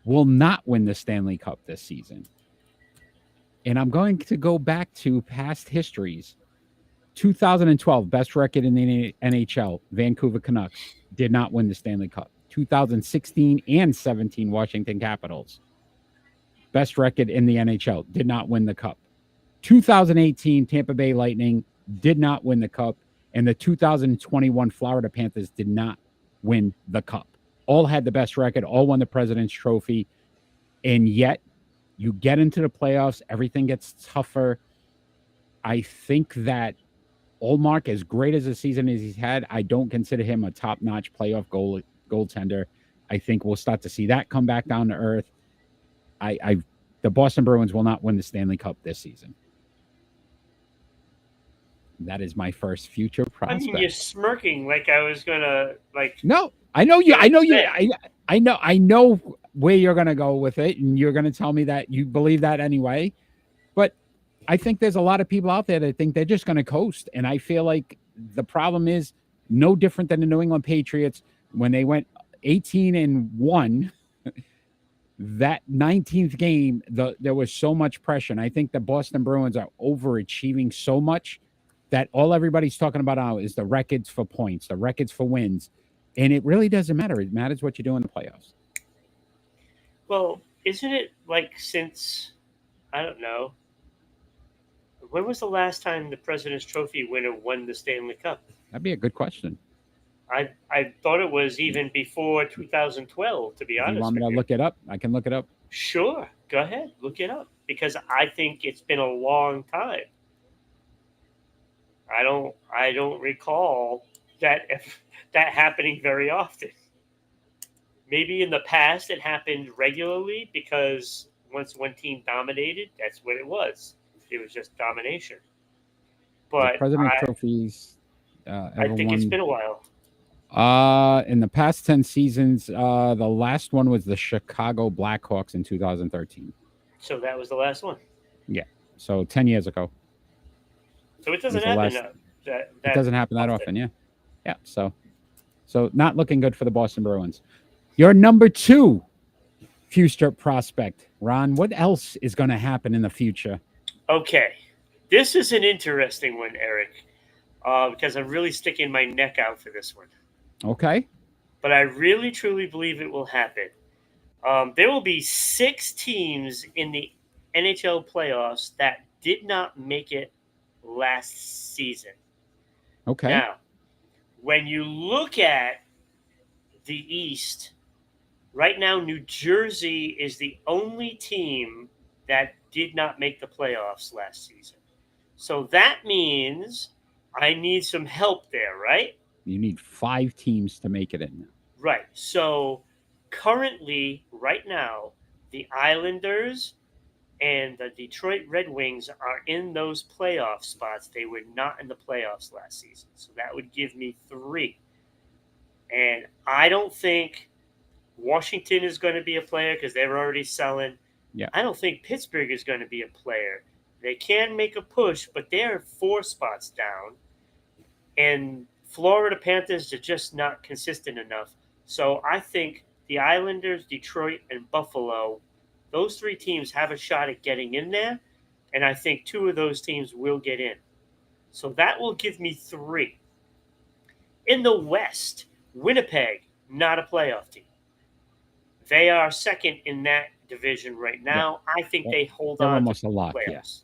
will not win the Stanley Cup this season. And I'm going to go back to past histories. 2012, best record in the NHL, Vancouver Canucks did not win the Stanley Cup. 2016 and 17, Washington Capitals, best record in the NHL, did not win the Cup. 2018, Tampa Bay Lightning did not win the Cup. And the 2021 Florida Panthers did not win the Cup. All had the best record, all won the President's Trophy. And yet, you get into the playoffs, everything gets tougher. I think that Ullmark, as great as a season as he's had, I don't consider him a top-notch playoff goaltender. I think we'll start to see that come back down to earth. The Boston Bruins will not win the Stanley Cup this season. That is my first future prospect. I mean, you're smirking like I was gonna No, I know you. I know you. I know where you're gonna go with it, and you're gonna tell me that you believe that anyway. But I think there's a lot of people out there that think they're just gonna coast, and I feel like the problem is no different than the New England Patriots when they went 18-1. That 19th game, there was so much pressure, and I think the Boston Bruins are overachieving so much that all everybody's talking about now is the records for points, the records for wins. And it really doesn't matter. It matters what you do in the playoffs. Well, isn't it like since, I don't know, when was the last time the President's Trophy winner won the Stanley Cup? That'd be a good question. I thought it was even before 2012, to be If honest you want me with to you. look it up, I can look it up. Sure, go ahead, look it up, because I think it's been a long time. I don't recall that that happening very often. Maybe in the past it happened regularly because once one team dominated, that's what it was. It was just domination. The But President Trophies I ever think won. it's been a while. In the past 10 seasons, the last one was the Chicago Blackhawks in 2013. So that was the last one. Yeah. So 10 years ago. So it doesn't the happen last- that It doesn't happen that often. Yeah. Yeah. So not looking good for the Boston Bruins. Your number 2 future prospect, Ron. What else is going to happen in the future? Okay. This is an interesting one, Eric, because I'm really sticking my neck out for this one. Okay. But I really, truly believe it will happen. There will be 6 teams in the NHL playoffs that did not make it last season. Okay. Now, when you look at the East, right now, New Jersey is the only team that did not make the playoffs last season. So that means I need some help there, right? You need 5 teams to make it in. Right. So currently, right now, the Islanders and the Detroit Red Wings are in those playoff spots. They were not in the playoffs last season. So that would give me 3. And I don't think Washington is going to be a player because they're already selling. Yeah. I don't think Pittsburgh is going to be a player. They can make a push, but they're 4 spots down. And Florida Panthers are just not consistent enough. So I think the Islanders, Detroit, and Buffalo, those 3 teams have a shot at getting in there. And I think 2 of those teams will get in. So that will give me 3. In the West, Winnipeg, not a playoff team. They are second in that division right now. I think they hold They're on almost to a the lock. playoffs.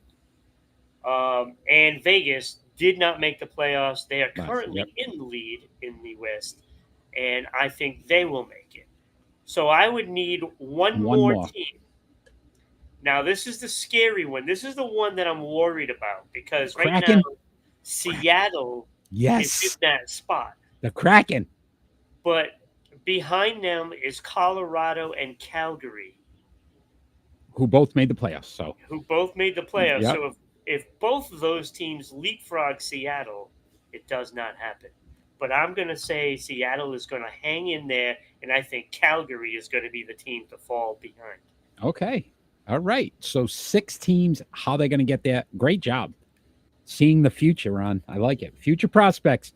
Yeah. And Vegas did not make the playoffs. They are Nice, currently yep. in the lead in the West, and I think they will make it. So I would need one more team. Now, this is the scary one. This is the one that I'm worried about because right Kraken? now, Seattle Yes. is in that spot. The Kraken. But behind them is Colorado and Calgary, Who both made the playoffs. So who both made the playoffs. Yep. So if both of those teams leapfrog Seattle, it does not happen. But I'm going to say Seattle is going to hang in there, and I think Calgary is going to be the team to fall behind. Okay. All right. So 6 teams. How they going to get there? Great job. Seeing the future, Ron. I like it. Future prospects.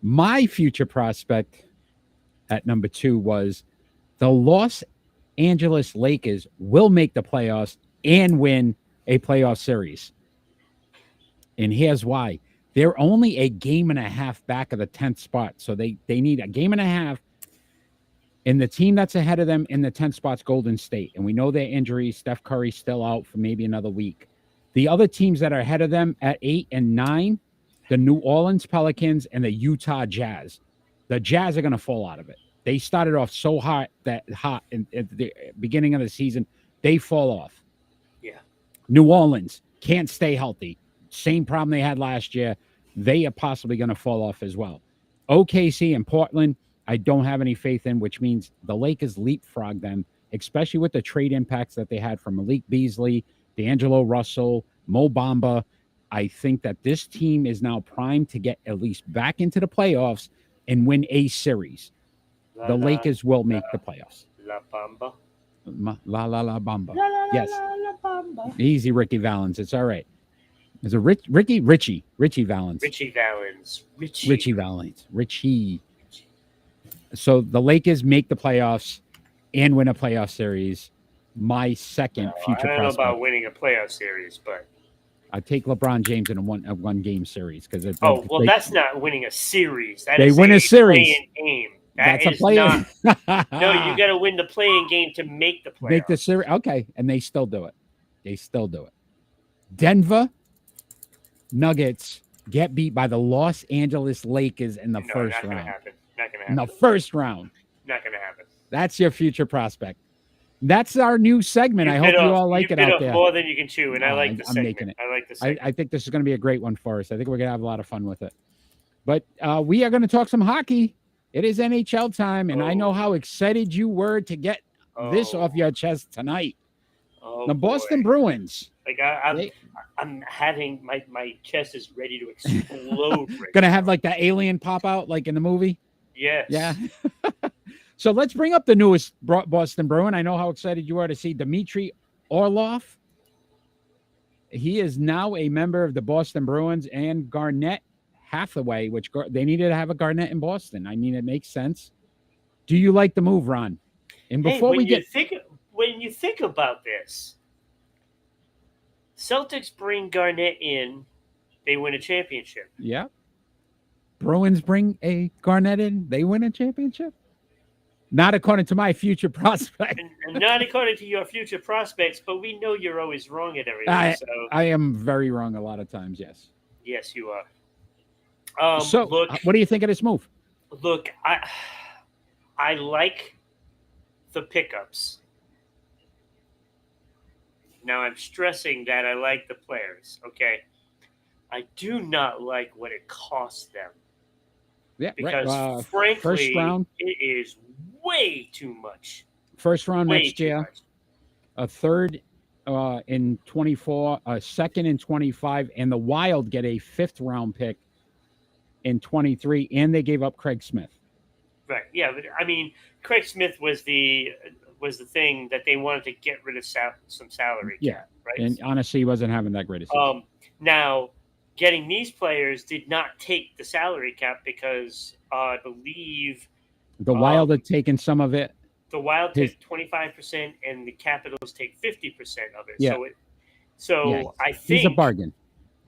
My future prospect at number 2 was the Los Angeles Lakers will make the playoffs and win a playoff series. And here's why. They're only a game and a half back of the 10th spot. So they need a game and a half. And the team that's ahead of them in the 10th spot's Golden State. And we know their injuries. Steph Curry's still out for maybe another week. The other teams that are ahead of them at 8 and 9, the New Orleans Pelicans and the Utah Jazz. The Jazz are going to fall out of it. They started off so hot at the beginning of the season. They fall off. Yeah. New Orleans can't stay healthy. Same problem they had last year. They are possibly going to fall off as well. OKC and Portland, I don't have any faith in, which means the Lakers leapfrog them, especially with the trade impacts that they had from Malik Beasley, D'Angelo Russell, Mo Bamba. I think that this team is now primed to get at least back into the playoffs and win a series. The Lakers will make the playoffs. La Bamba. La Bamba. La, la, Yes. la, la, Bamba. Easy, Ricky Valens. It's all right. Is it Richie Valens? Richie Valens. Richie Valens. Richie. So the Lakers make the playoffs and win a playoff series. My second future I don't know prospect. about winning a playoff series, but I take LeBron James in a one game series because that's not winning a series. That They is win a series. play-in game. That's a is play. No, you got to win the playing game to make the playoffs. Make the series. Okay, and they still do it. They still do it. Denver Nuggets get beat by the Los Angeles Lakers in the first not round. Gonna happen. Not going to In happen. the first round. Not going to happen. That's your future prospect. That's our new segment. I hope you all like it out there. More than you can chew, and I like the I'm segment. making it. I like the segment. I think this is going to be a great one for us. I think we're going to have a lot of fun with it. But we are going to talk some hockey. It is NHL time, and I know how excited you were to get this off your chest tonight. The Boston Bruins. Like I'm having my chest is ready to explode. Gonna have like the alien pop out like in the movie. Yes. Yeah. So let's bring up the newest Boston Bruin. I know how excited you are to see Dmitry Orlov. He is now a member of the Boston Bruins, and Garnett Hathaway, which they needed to have a Garnett in Boston. I mean, it makes sense. Do you like the move, Ron? And before when you think about this, Celtics bring Garnett in, they win a championship. Yeah. Bruins bring a Garnett in, they win a championship. Not according to my future prospect. And not according to your future prospects, but we know you're always wrong at everything. I am very wrong a lot of times, yes. Yes, you are. So, look, what do you think of this move? Look, I like the pickups. Now, I'm stressing that I like the players, okay? I do not like what it costs them. Yeah, because frankly, first round, it is way too much. First round next year, a third in 24, a second in 25, and the Wild get a fifth round pick in 23, and they gave up Craig Smith. Right. Yeah, but I mean, Craig Smith was the thing that they wanted to get rid of some salary. Yeah. Right. And honestly, he wasn't having that great a season. Now, getting these players did not take the salary cap because I believe the Wild had taken some of it. The Wild take 25%, and the Capitals take 50% of it. Yeah. So I think he's a bargain.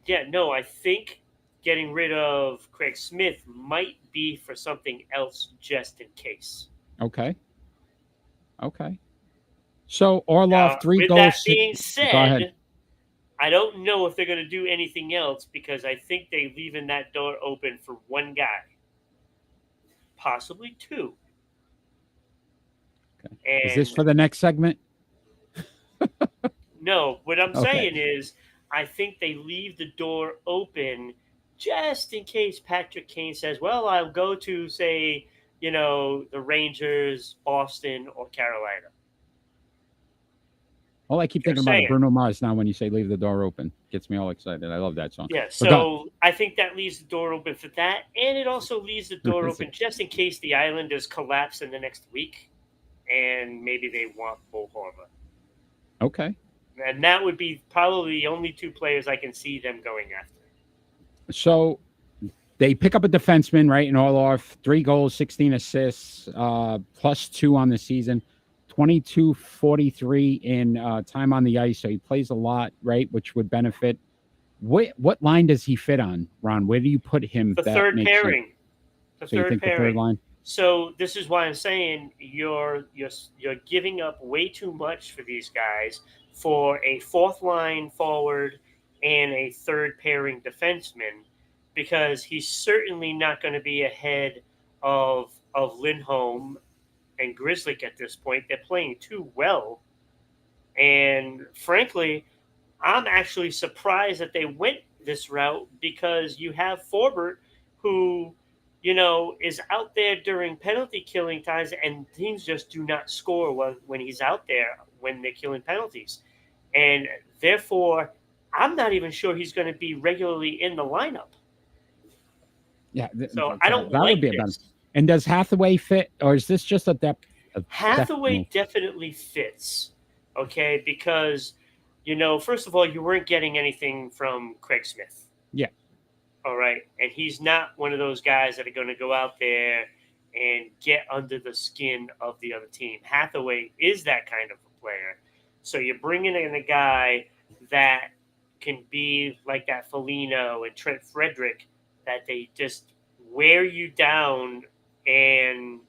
Yeah. No, I think getting rid of Craig Smith might be for something else, just in case. Okay. So Orlov, 3 goals. With that being said, go ahead. I don't know if they're going to do anything else because I think they're leaving that door open for one guy, possibly two. Okay. Is this for the next segment? No, what I'm saying is I think they leave the door open just in case Patrick Kane says, well, I'll go to, say, the Rangers, Boston, or Carolina. All I keep thinking about is Bruno Mars now when you say leave the door open. Gets me all excited. I love that song. Yeah, so I think that leaves the door open for that. And it also leaves the door open just in case the Islanders collapse in the next week and maybe they want Bull Horvath. Okay. And that would be probably the only two players I can see them going after. So they pick up a defenseman, right? In Orlov, 3 goals, 16 assists, plus 2 on the season. 22-43 in time on the ice, so he plays a lot, right? Which would benefit. What line does he fit on, Ron? Where do you put him? The third pairing. The third line. So this is why I'm saying you're giving up way too much for these guys for a fourth line forward and a third pairing defenseman, because he's certainly not going to be ahead of Lindholm and Grizzlick at this point. They're playing too well. And frankly, I'm actually surprised that they went this route, because you have Forbert, who, is out there during penalty killing times, and teams just do not score when he's out there when they're killing penalties. And therefore, I'm not even sure he's going to be regularly in the lineup. Yeah. So I don't like this. And does Hathaway fit, or is this just a depth? Hathaway definitely fits, okay? Because, first of all, you weren't getting anything from Craig Smith. Yeah. All right? And he's not one of those guys that are going to go out there and get under the skin of the other team. Hathaway is that kind of a player. So you're bringing in a guy that can be like that Foligno and Trent Frederick, that they just wear you down and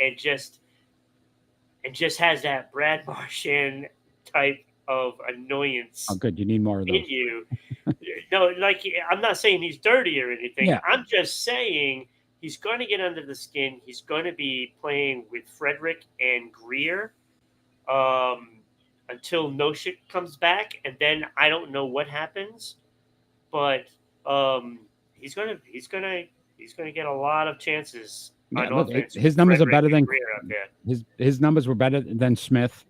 and just has that Brad Marchand type of annoyance Oh, good. You need more of in those. you. No, like I'm not saying he's dirty or anything. Yeah. I'm just saying he's going to get under the skin. He's going to be playing with Frederick and Greer until Noshik comes back, and then I don't know what happens, but he's gonna get a lot of chances Yeah, on look, offense. his with numbers are Frederick better and than Greer out there. his numbers were better than Smith.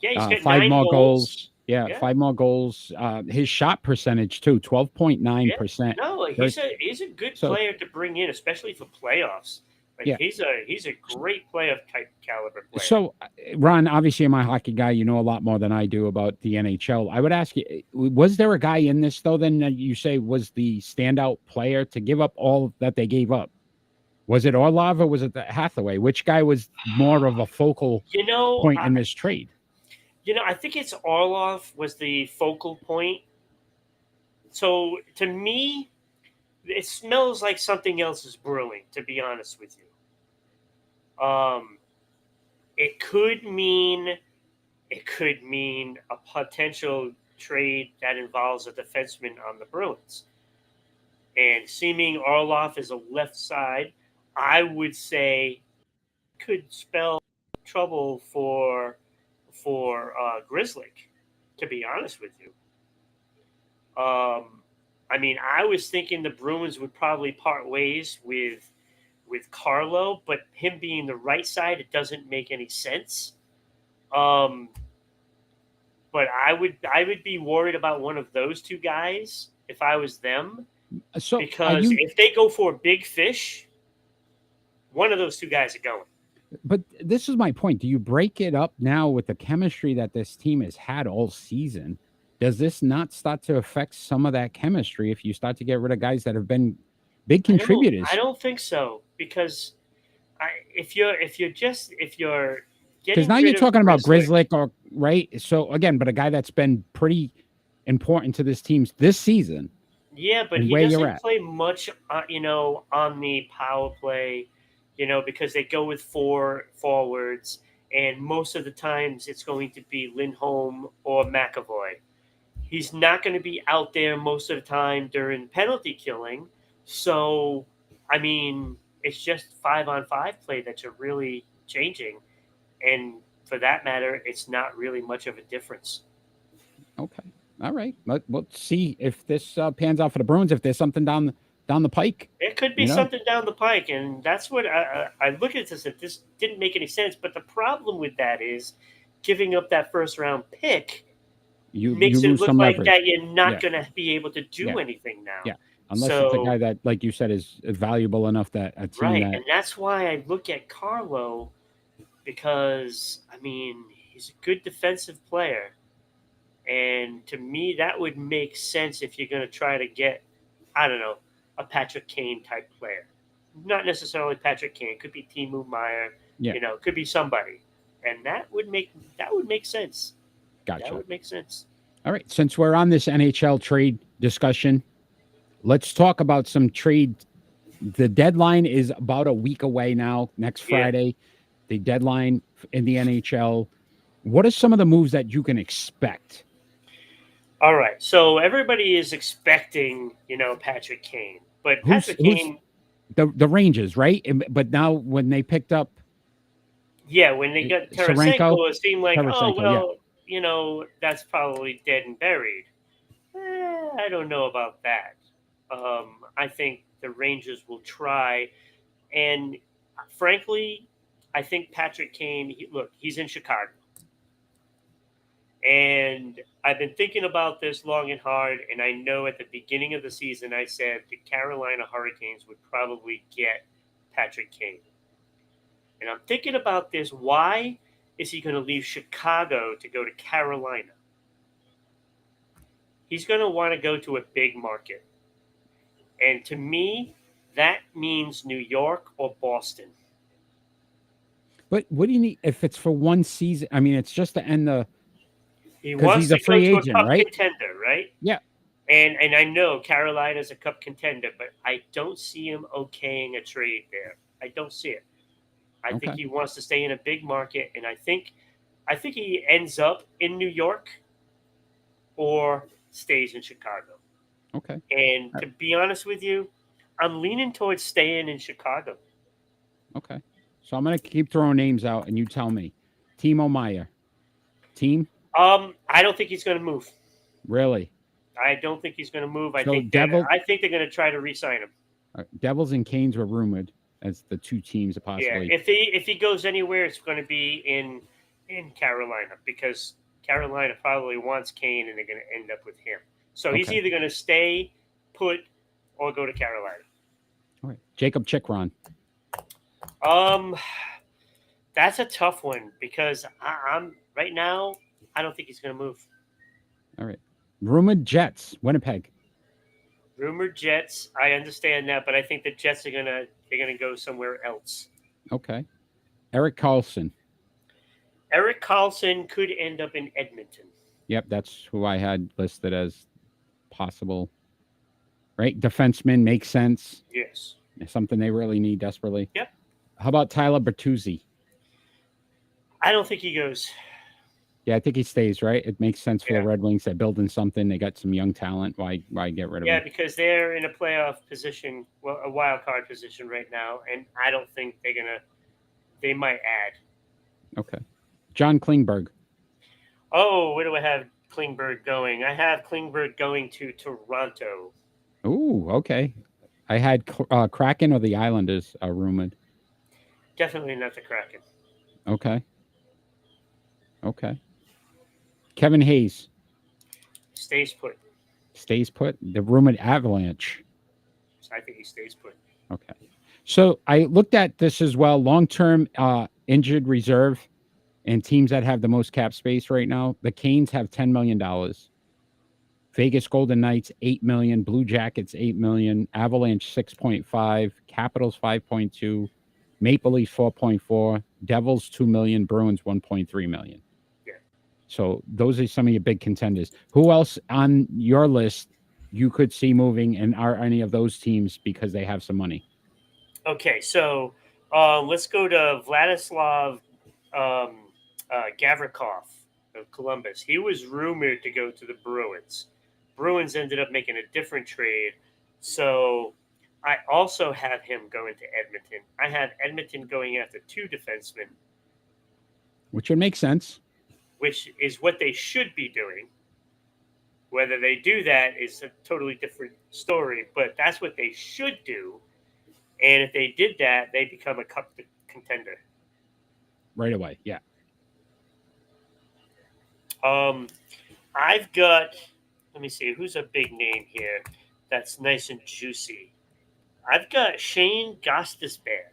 Yeah, he's got 5 9 more goals. goals. Yeah, Yeah. 5 more goals. His shot percentage too, 12.9%. No, he's a good player to bring in, especially for playoffs. Like Yeah. he's a great playoff type caliber player. So, Ron, obviously, I'm a hockey guy. You know a lot more than I do about the NHL. I would ask you, was there a guy in this, though, then that you say was the standout player to give up all that they gave up? Was it Orlov or was it the Hathaway? Which guy was more of a focal point in this trade? I think it's Orlov was the focal point. So, to me, it smells like something else is brewing, to be honest with you. It could mean a potential trade that involves a defenseman on the Bruins. And seeming Orlov is a left side, I would say could spell trouble for Grizzly, to be honest with you. I mean, I was thinking the Bruins would probably part ways with Carlo, but him being the right side, it doesn't make any sense. But I would be worried about one of those two guys if I was them, because if they go for a big fish, one of those two guys are going. But this is my point. Do you break it up now with the chemistry that this team has had all season? Does this not start to affect some of that chemistry if you start to get rid of guys that have been big contributors? I don't think so, because if you're because now you're talking about Grizzly, or right? So again, but a guy that's been pretty important to this team this season. Yeah, but he doesn't play much, on the power play, because they go with 4 forwards, and most of the times it's going to be Lindholm or McAvoy. He's not going to be out there most of the time during penalty killing. So, I mean, it's just 5-on-5 play that you're really changing. And for that matter, it's not really much of a difference. Okay. All right. Let's see if this pans out for the Bruins, if there's something down the pike. It could be something down the pike. And that's what I look at this, that this didn't make any sense. But the problem with that is giving up that first-round pick makes it look like that you're not going to be able to do anything now. Yeah, unless it's a guy that, like you said, is valuable enough that a team and that's why I look at Carlo, because, I mean, he's a good defensive player. And to me, that would make sense if you're going to try to get, I don't know, a Patrick Kane type player. Not necessarily Patrick Kane. It could be Timo Meier. It could be somebody. And that would make sense. Gotcha. That would make sense. All right. Since we're on this NHL trade discussion, let's talk about some trade. The deadline is about a week away now, next Friday. The deadline in the NHL. What are some of the moves that you can expect? All right. So everybody is expecting, Patrick Kane. But Patrick Kane... The Rangers, right? But now when they picked up... Yeah, when they got Tarasenko, it seemed like, that's probably dead and buried. I don't know about that. I think the Rangers will try. And frankly, I think Patrick Kane, he's in Chicago. And I've been thinking about this long and hard, and I know at the beginning of the season I said the Carolina Hurricanes would probably get Patrick Kane. And I'm thinking about this. Why is he going to leave Chicago to go to Carolina? He's going to want to go to a big market. And to me, that means New York or Boston. But what do you need if it's for one season? I mean, it's just to end the... He wants to go to a cup contender, right? Yeah. And I know Carolina's a cup contender, but I don't see him okaying a trade there. I don't see it. I think Okay. he wants to stay in a big market, and I think he ends up in New York or stays in Chicago. Okay. And to be honest with you, I'm leaning towards staying in Chicago. Okay. So I'm gonna keep throwing names out, and you tell me. Timo Meyer. Team? I don't think he's going to move. Really? I don't think he's going to move. I So think they're going to try to re-sign him. Devils and Canes were rumored as the two teams Yeah, possibly. if he goes anywhere, it's going to be in Carolina, because Carolina probably wants Kane, and they're going to end up with him. So he's Okay. either going to stay put or go to Carolina. All right. Jacob Chikron. That's a tough one, because I'm right now, I don't think he's going to move. All right. Rumored Jets. Winnipeg. Rumored Jets, I understand that, but I think the Jets are gonna go somewhere else. Okay. Eric Carlson. Eric Carlson could end up in Edmonton. Yep, that's who I had listed as possible. Right? Defenseman makes sense. Yes. Something they really need desperately. Yep. How about Tyler Bertuzzi? I don't think he goes. Yeah, I think he stays, right? It makes sense for Yeah. the Red Wings. They're building something. They got some young talent. Why get rid of Yeah, him? because they're in a playoff position, well, a wild card position right now, and I don't think they might add. Okay. John Klingberg. Oh, where do I have Klingberg going? I have Klingberg going to Toronto. Ooh, okay. I had Kraken or the Islanders rumored. Definitely not the Kraken. Okay. Kevin Hayes. Stays put. Stays put. The rumored Avalanche. So I think he stays put. Okay. So I looked at this as well. Long-term injured reserve and teams that have the most cap space right now. The Canes have $10 million. Vegas Golden Knights, $8 million. Blue Jackets, $8 million. Avalanche, 6.5. Capitals, 5.2. Maple Leafs, 4.4. Devils, 2 million. Bruins, 1.3 million. Yeah. So those are some of your big contenders. Who else on your list you could see moving, and are any of those teams because they have some money? Okay, so let's go to Vladislav Gavrikov of Columbus. He was rumored to go to the Bruins. Bruins ended up making a different trade. So I also have him going to Edmonton. I have Edmonton going after 2 defensemen, Which would make sense. which is what they should be doing. Whether they do that is a totally different story, but that's what they should do. And if they did that, they become a cup contender. Right away, yeah. I've got, let me see, who's a big name here that's nice and juicy. I've got Shane Gostisbehere.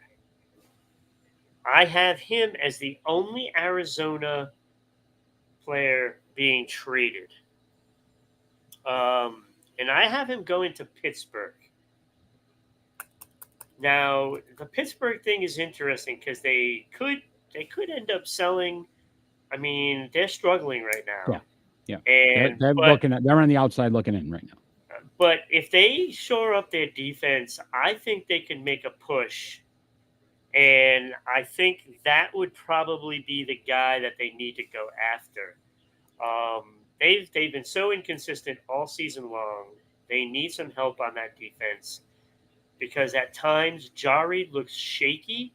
I have him as the only Arizona player being traded. And I have him going to Pittsburgh. Now, the Pittsburgh thing is interesting because they could end up selling. I mean, they're struggling right now. Yeah. And they're on the outside looking in right now. But if they shore up their defense, I think they can make a push. And I think that would probably be the guy that they need to go after. They've been so inconsistent all season long. They need some help on that defense because at times Jari looks shaky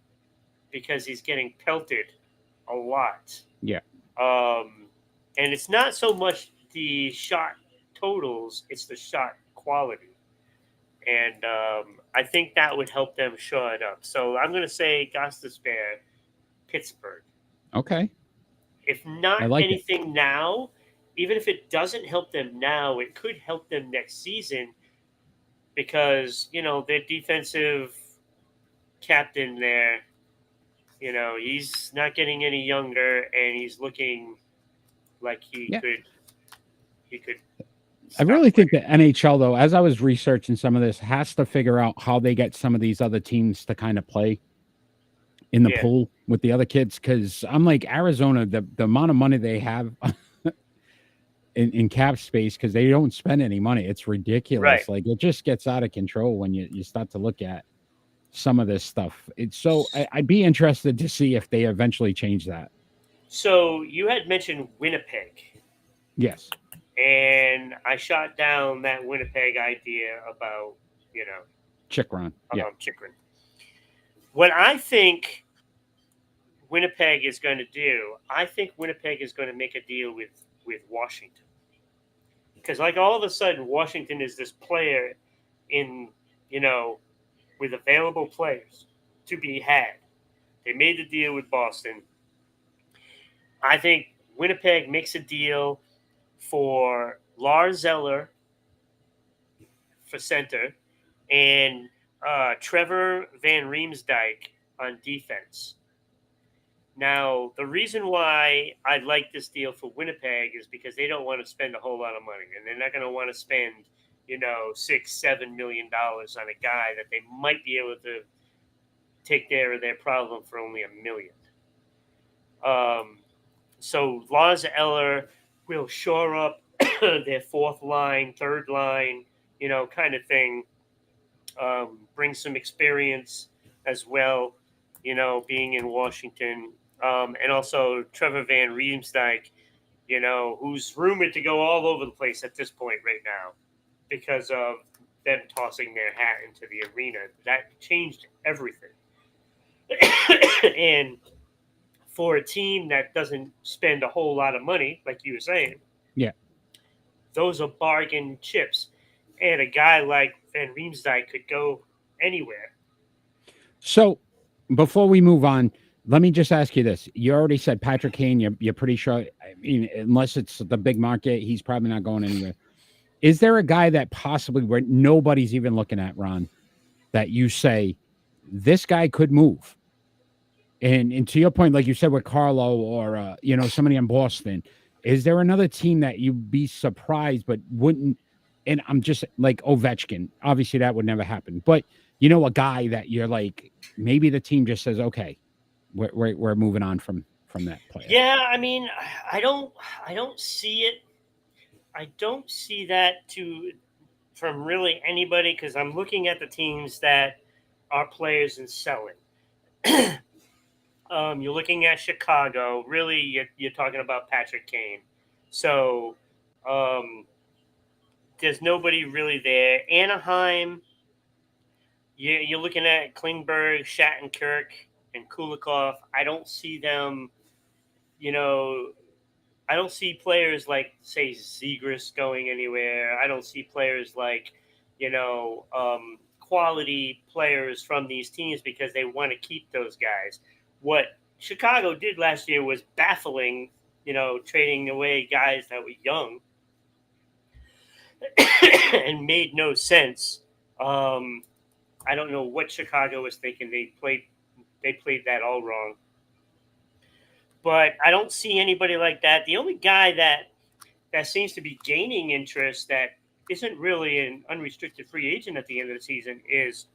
because he's getting pelted a lot. Yeah. And it's not so much the shot totals, it's the shot quality. And I think that would help them shore it up. So I'm going to say Gostisbehere, Pittsburgh. Okay. If not anything now, even if it doesn't help them now, it could help them next season because, their defensive captain there, he's not getting any younger and he's looking like he could. I really think the NHL, though, as I was researching some of this, has to figure out how they get some of these other teams to kind of play in the pool with the other kids. Because I'm like, Arizona, the amount of money they have in cap space, because they don't spend any money. It's ridiculous. Right. Like, it just gets out of control when you start to look at some of this stuff. I'd be interested to see if they eventually change that. So you had mentioned Winnipeg. Yes. And I shot down that Winnipeg idea about, Chikrin. Yeah. Chikrin. What I think Winnipeg is going to do, I think Winnipeg is going to make a deal with Washington. Because, like, all of a sudden, Washington is this player in, with available players to be had. They made the deal with Boston. I think Winnipeg makes a deal for Lars Zeller for center and Trevor Van Riemsdyk on defense. Now, the reason why I like this deal for Winnipeg is because they don't want to spend a whole lot of money, and they're not going to want to spend, $6-7 million on a guy that they might be able to take care of their problem for only $1 million. So Lars Eller will shore up their fourth line, third line, kind of thing. Bring some experience as well, being in Washington. And also Trevor Van Riemsdyk, who's rumored to go all over the place at this point right now because of them tossing their hat into the arena. That changed everything. And for a team that doesn't spend a whole lot of money, like you were saying, yeah, those are bargain chips. And a guy like Van Riemsdyk could go anywhere. So before we move on, let me just ask you this. You already said Patrick Kane, you're pretty sure. I mean, unless it's the big market, he's probably not going anywhere. Is there a guy that possibly where nobody's even looking at, Ron, that you say this guy could move? And to your point, like you said with Carlo or somebody in Boston, is there another team that you'd be surprised but wouldn't? And I'm just like Ovechkin. Obviously, that would never happen. But a guy that you're like, maybe the team just says, okay, we're moving on from that player. Yeah, I mean, I don't see it. I don't see that from really anybody because I'm looking at the teams that are players and selling. You're looking at Chicago. Really, you're talking about Patrick Kane. So there's nobody really there. Anaheim, you're looking at Klingberg, Shattenkirk, and Kulikov. I don't see them, I don't see players like, say, Zegras going anywhere. I don't see players like, quality players from these teams because they want to keep those guys. What Chicago did last year was baffling, trading away guys that were young and made no sense. I don't know what Chicago was thinking. They played that all wrong. But I don't see anybody like that. The only guy that seems to be gaining interest that isn't really an unrestricted free agent at the end of the season is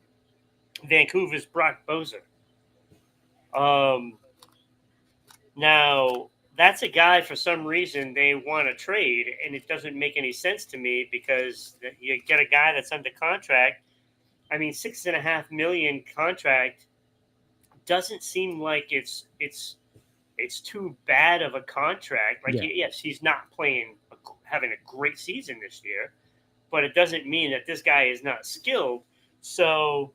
Vancouver's Brock Boeser. Now, that's a guy for some reason they want to trade, and it doesn't make any sense to me because you get a guy that's under contract. I mean, $6.5 million contract doesn't seem like it's too bad of a contract. Like, yes, he's not having a great season this year, but it doesn't mean that this guy is not skilled. So,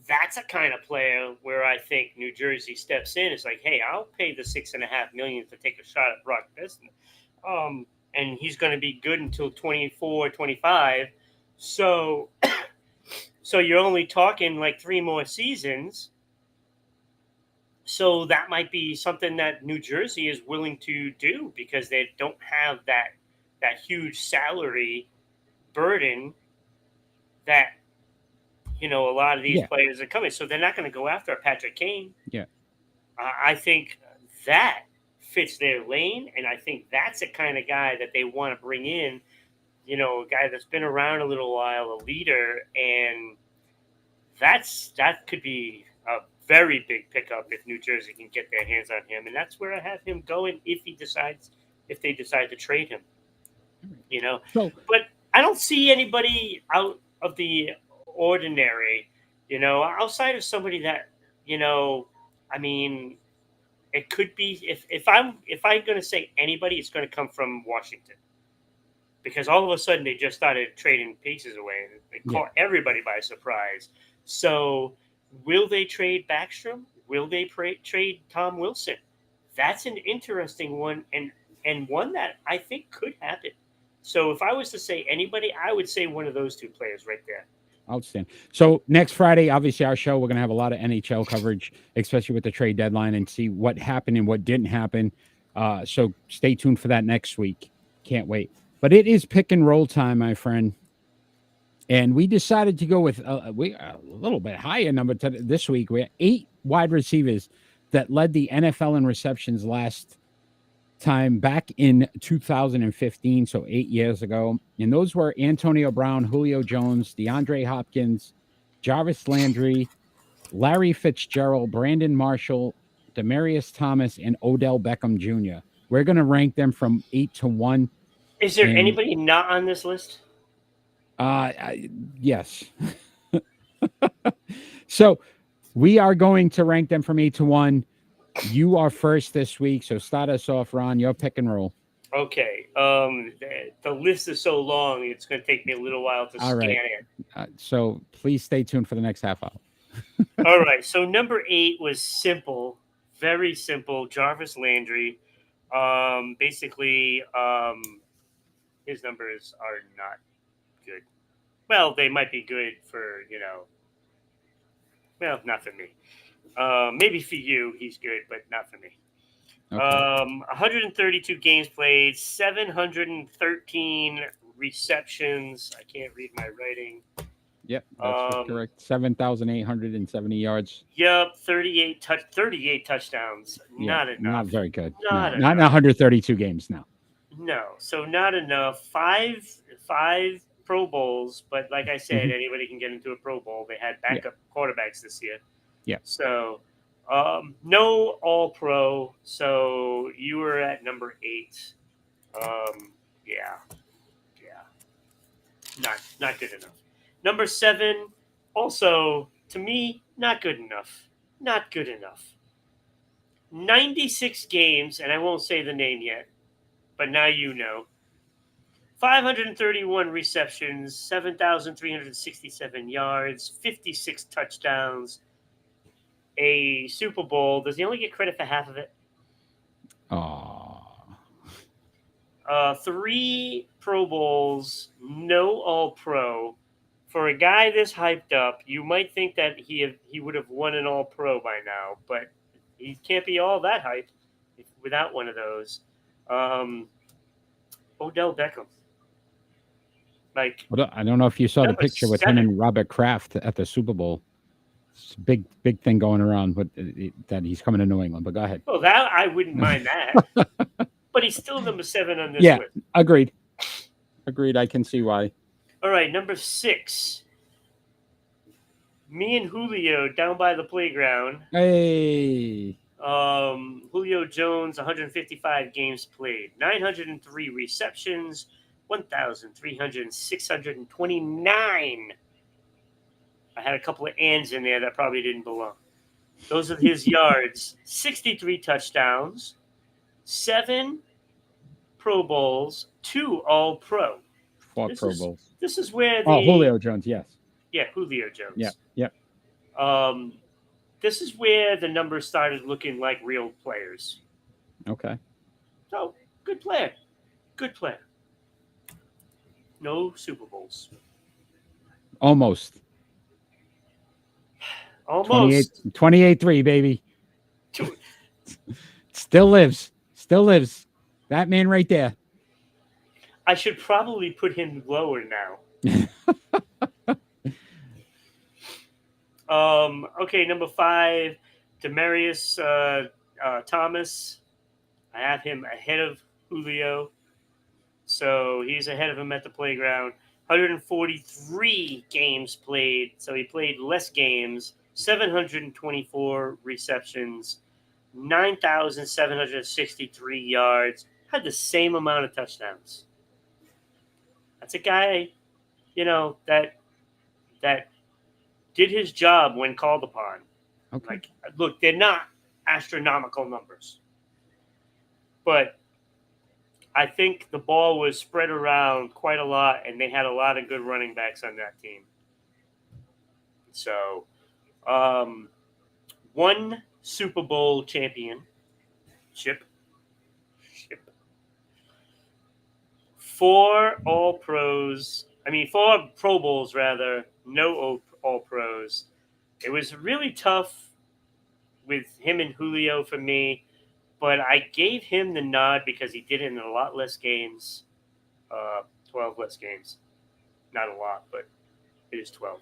that's a kind of player where I think New Jersey steps in. It's like, hey, I'll pay the $6.5 million to take a shot at Brock Boeser. And he's going to be good until 24, 25. So you're only talking like 3 more seasons. So that might be something that New Jersey is willing to do because they don't have that huge salary burden that, a lot of these players are coming. So they're not going to go after a Patrick Kane. Yeah. I think that fits their lane. And I think that's the kind of guy that they want to bring in, a guy that's been around a little while, a leader. And that could be a very big pickup if New Jersey can get their hands on him. And that's where I have him going if they decide to trade him, but I don't see anybody out of the ordinary. outside of somebody that, I mean, it could be if I'm going to say anybody, it's going to come from Washington, because all of a sudden they just started trading pieces away and they caught everybody by surprise. So, will they trade Backstrom? Will they trade Tom Wilson? That's an interesting one, and one that I think could happen. So, if I was to say anybody, I would say one of those two players right there. Outstanding. So next Friday, obviously our show, we're going to have a lot of NHL coverage, especially with the trade deadline, and see what happened and what didn't happen. So stay tuned for that next week. Can't wait. But it is pick and roll time, my friend. And we decided to go with a little bit higher number this week. We had 8 wide receivers that led the NFL in receptions last time back in 2015, so 8 years ago. And those were Antonio Brown, Julio Jones, DeAndre Hopkins, Jarvis Landry, Larry Fitzgerald, Brandon Marshall, Demaryius Thomas, and Odell Beckham Jr. We're going to rank them from 8 to 1. Is there anybody not on this list? Yes. So we are going to rank them from 8 to 1. You are first this week, so start us off, Ron. Your pick and roll. Okay. The list is so long, it's going to take me a little while to scan it. So please stay tuned for the next half hour. All right. So number 8 was simple, very simple. Jarvis Landry. Basically, his numbers are not good. Well, they might be good for, well, not for me. Maybe for you, he's good, but not for me. Okay. 132 games played, 713 receptions. I can't read my writing. Yep, that's correct. 7,870 yards. Yep, 38 touchdowns. Not enough. Not very good. Not in 132 games now. No, so not enough. Five Pro Bowls, but like I said, anybody can get into a Pro Bowl. They had backup quarterbacks this year. Yeah. So, no All Pro. So you were at number 8. Yeah. Not good enough. Number 7, also to me, not good enough. Not good enough. 96 games, and I won't say the name yet, but now you know. 531 receptions, 7,367 yards, 56 touchdowns, a Super Bowl. Does he only get credit for half of it? 3 Pro Bowls, no All-Pro. For a guy this hyped up, you might think that he would have won an All-Pro by now, but he can't be all that hyped without one of those. Odell Beckham. I don't know if you saw the picture with him and Robert Kraft at the Super Bowl. It's a big thing going around, but that he's coming to New England. But go ahead. Well, that I wouldn't mind that. But he's still number 7 on this list. Yeah, agreed. I can see why. All right, number 6. Me and Julio down by the playground. Hey. Julio Jones, 155 games played, 903 receptions, 1,629. I had a couple of ands in there that probably didn't belong. Those are his yards. 63 touchdowns, 7 Pro Bowls, 2 All-Pro. 4 Pro Bowls. This is where Julio Jones, yes. Yeah, Julio Jones. Yeah. This is where the numbers started looking like real players. Okay. So, good player. No Super Bowls. Almost. 28-3, baby. Still lives. That man right there. I should probably put him lower now. Okay, number 5, Demaryius Thomas. I have him ahead of Julio. So he's ahead of him at the playground. 143 games played. So he played less games. 724 receptions. 9,763 yards. Had the same amount of touchdowns. That's a guy, that did his job when called upon. Okay. Like, look, they're not astronomical numbers, but I think the ball was spread around quite a lot, and they had a lot of good running backs on that team. So, one Super Bowl championship, 4 4 Pro Bowls rather, no All Pros. It was really tough with him and Julio for me, but I gave him the nod because he did it in a lot less games, 12 less games. Not a lot, but it is 12.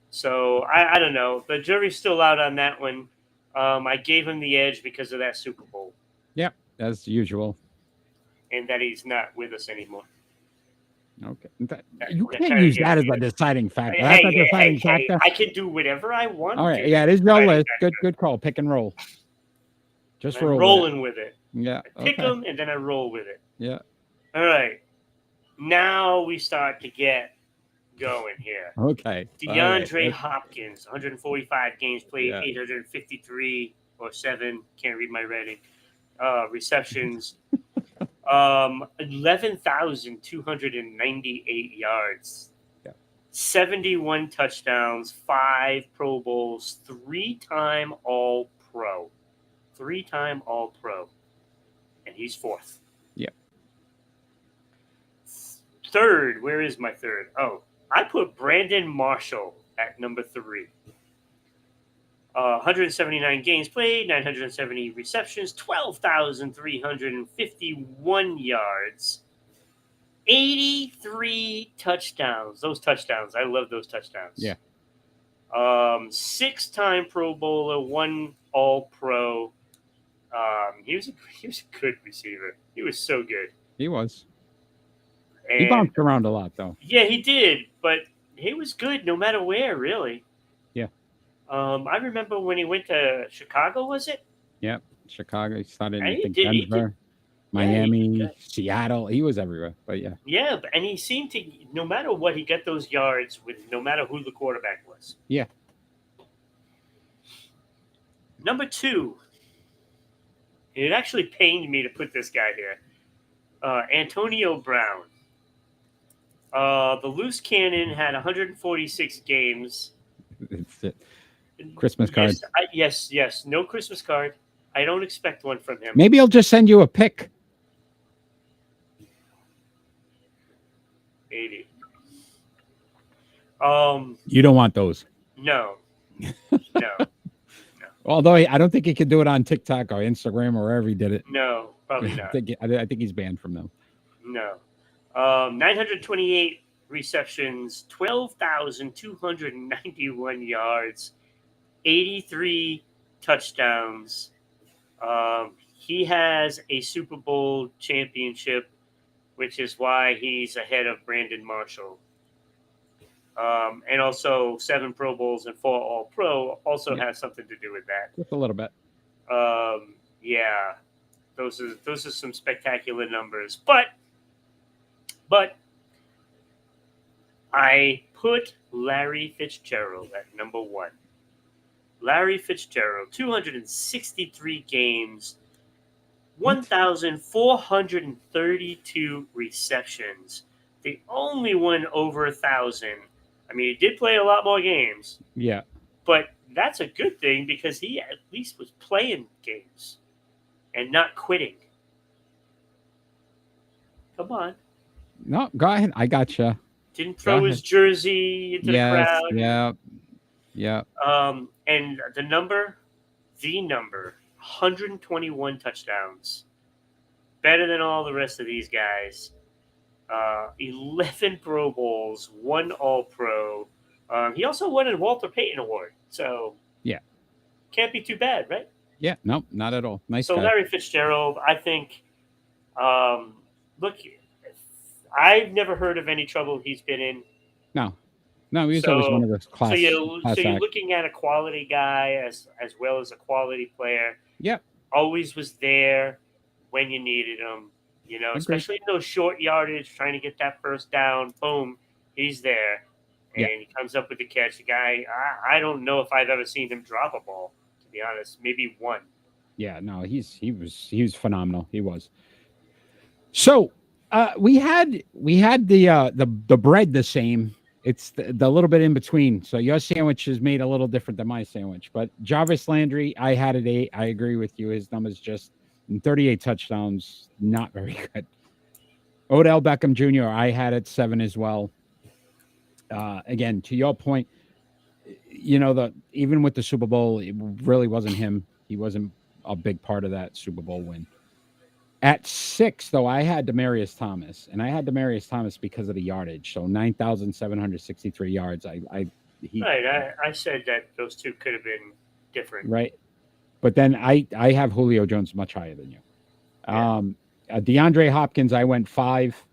So I don't know. The jury's still out on that one. I gave him the edge because of that Super Bowl. Yep, as usual. And that he's not with us anymore. Okay. You can't use that as a deciding factor. That's a deciding factor. I can do whatever I want. All right. Yeah, it is your list. Good call. Pick and roll. Just roll. Rolling with it. Yeah. I pick them and then I roll with it. Yeah. All right. Now we start to get going here. Okay. DeAndre Hopkins, 145 games played, 853 or 7. Can't read my writing. Receptions. 11,298 yards. Yeah. 71 touchdowns, 5 Pro Bowls, 3-time All-Pro. 3-time All-Pro. And he's 4th. Yeah. Third, where is my third? Oh, I put Brandon Marshall at number 3. 179 games played, 970 receptions, 12,351 yards, 83 touchdowns. Those touchdowns, I love those touchdowns. Yeah. 6-time Pro Bowler, 1 All-Pro. He was a good receiver. He was so good. He was. And, he bounced around a lot, though. Yeah, he did, but he was good no matter where, really. Yeah. I remember when he went to Chicago, was it? Yep. Chicago. He started in He Denver, Miami, Seattle. He was everywhere, but yeah. Yeah, and he seemed to, no matter what, he got those yards with no matter who the quarterback was. Yeah. Number 2. It actually pained me to put this guy here. Antonio Brown. The loose cannon had 146 games. It's it. Christmas card. Yes. No Christmas card. I don't expect one from him. Maybe he'll just send you a pic. Maybe. You don't want those. No. Although I don't think he could do it on TikTok or Instagram or wherever he did it. No, probably not. I think he's banned from them. No. 928 receptions, 12,291 yards, 83 touchdowns. He has a Super Bowl championship, which is why he's ahead of Brandon Marshall. And also 7 Pro Bowls and 4 All-Pro also has something to do with that. Just a little bit. Yeah, those are some spectacular numbers. But I put Larry Fitzgerald at number 1. Larry Fitzgerald, 263 games, 1,432 receptions. The only one over 1,000. I mean, he did play a lot more games. Yeah. But that's a good thing because he at least was playing games and not quitting. Come on. No, go ahead. I gotcha. Didn't throw his jersey into the crowd. Yeah. And the number, 121 touchdowns. Better than all the rest of these guys. 11 Pro Bowls, 1 All-Pro. He also won a Walter Payton Award. So, yeah. Can't be too bad, right? Yeah, no, not at all. Nice. So, guy. Larry Fitzgerald, I think, look, I've never heard of any trouble he's been in. No, he was always one of those class. So you're looking at a quality guy as well as a quality player. Yep. Always was there when you needed him. You know, especially in those short yardage, trying to get that first down. Boom, he's there. and he comes up with the catch. The guy, I don't know if I've ever seen him drop a ball, to be honest. Maybe one. Yeah, no, he was phenomenal. He was. So we had the bread the same. It's the little bit in between. So your sandwich is made a little different than my sandwich. But Jarvis Landry, I had at 8. I agree with you. His numbers just 38 touchdowns, not very good. Odell Beckham Jr., I had at 7 as well. Again, to your point, even with the Super Bowl, it really wasn't him. He wasn't a big part of that Super Bowl win. At 6, though, I had Demaryius Thomas, and I had Demaryius Thomas because of the yardage. So 9,763 yards. I said that those two could have been different. Right. But then I have Julio Jones much higher than you. Yeah. DeAndre Hopkins, I went 5.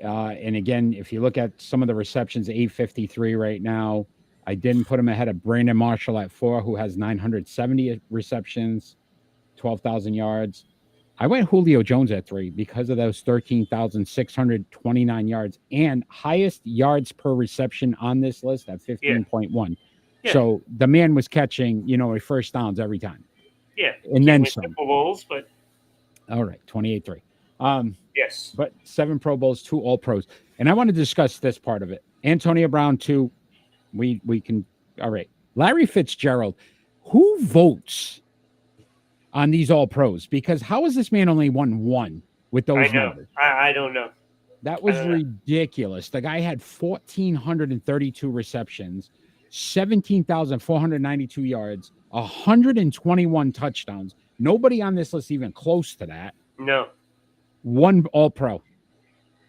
And again, if you look at some of the receptions, 853 right now. I didn't put him ahead of Brandon Marshall at 4, who has 970 receptions, 12,000 yards. I went Julio Jones at 3 because of those 13,629 yards and highest yards per reception on this list at 15.1. Yeah. So the man was catching, first downs every time. Yeah. And then some. Super Bowls, but all right, 28-3. Yes. But 7 Pro Bowls, 2 All-Pros. And I want to discuss this part of it. Antonio Brown, 2. We can. All right. Larry Fitzgerald. Who votes on these All-Pros? Because how is this man only won 1 with those numbers? I don't know. That was ridiculous. The guy had 1,432 receptions, 17,492 yards, 121 touchdowns. Nobody on this list even close to that. No. 1 All-Pro.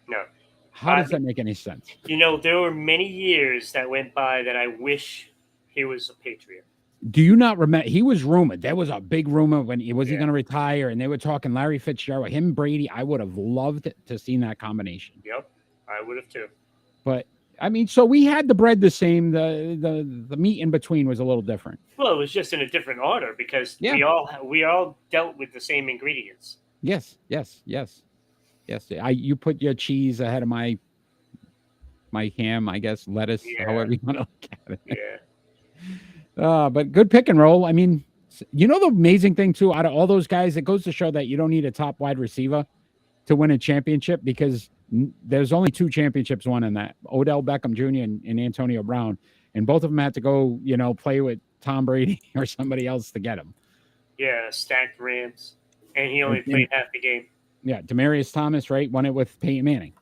No. How does that make any sense? There were many years that went by that I wish he was a Patriot. Do you not remember? He was rumored. There was a big rumor when he was going to retire, and they were talking Larry Fitzgerald, him, Brady. I would have loved to seen that combination. Yep, I would have too. But I mean, so we had the bread the same. The meat in between was a little different. Well, it was just in a different order because we all dealt with the same ingredients. Yes. You put your cheese ahead of my ham, I guess, lettuce, however you want to look at it. Yeah. But good pick and roll. I mean, the amazing thing too, out of all those guys, it goes to show that you don't need a top wide receiver to win a championship because there's only 2 championships won in that: Odell Beckham Jr. and Antonio Brown, and both of them had to go, play with Tom Brady or somebody else to get him. Yeah, stacked Rams, and he only played half the game. Yeah, Demaryius Thomas, right, won it with Peyton Manning.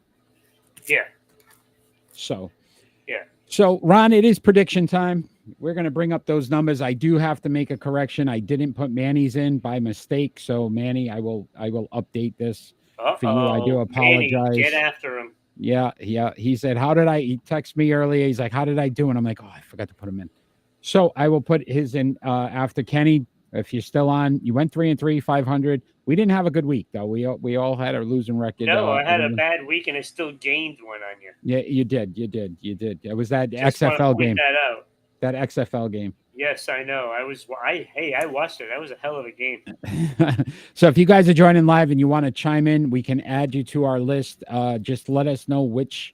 Yeah. So. Yeah. So, Ron, it is prediction time. We're going to bring up those numbers. I do have to make a correction. I didn't put Manny's in by mistake. So, Manny, I will update this for you. I do apologize. Manny, get after him. Yeah. He said, he texted me earlier. He's like, how did I do? And I'm like, I forgot to put him in. So I will put his in after Kenny. If you're still on, you went 3-3, 500. We didn't have a good week, though. We all had a losing record. No, I had a bad week, and I still gained one on you. Yeah, you did. It was that XFL game. That XFL game. Yes, I know. I watched it. That was a hell of a game. So if you guys are joining live and you want to chime in, we can add you to our list. Just let us know which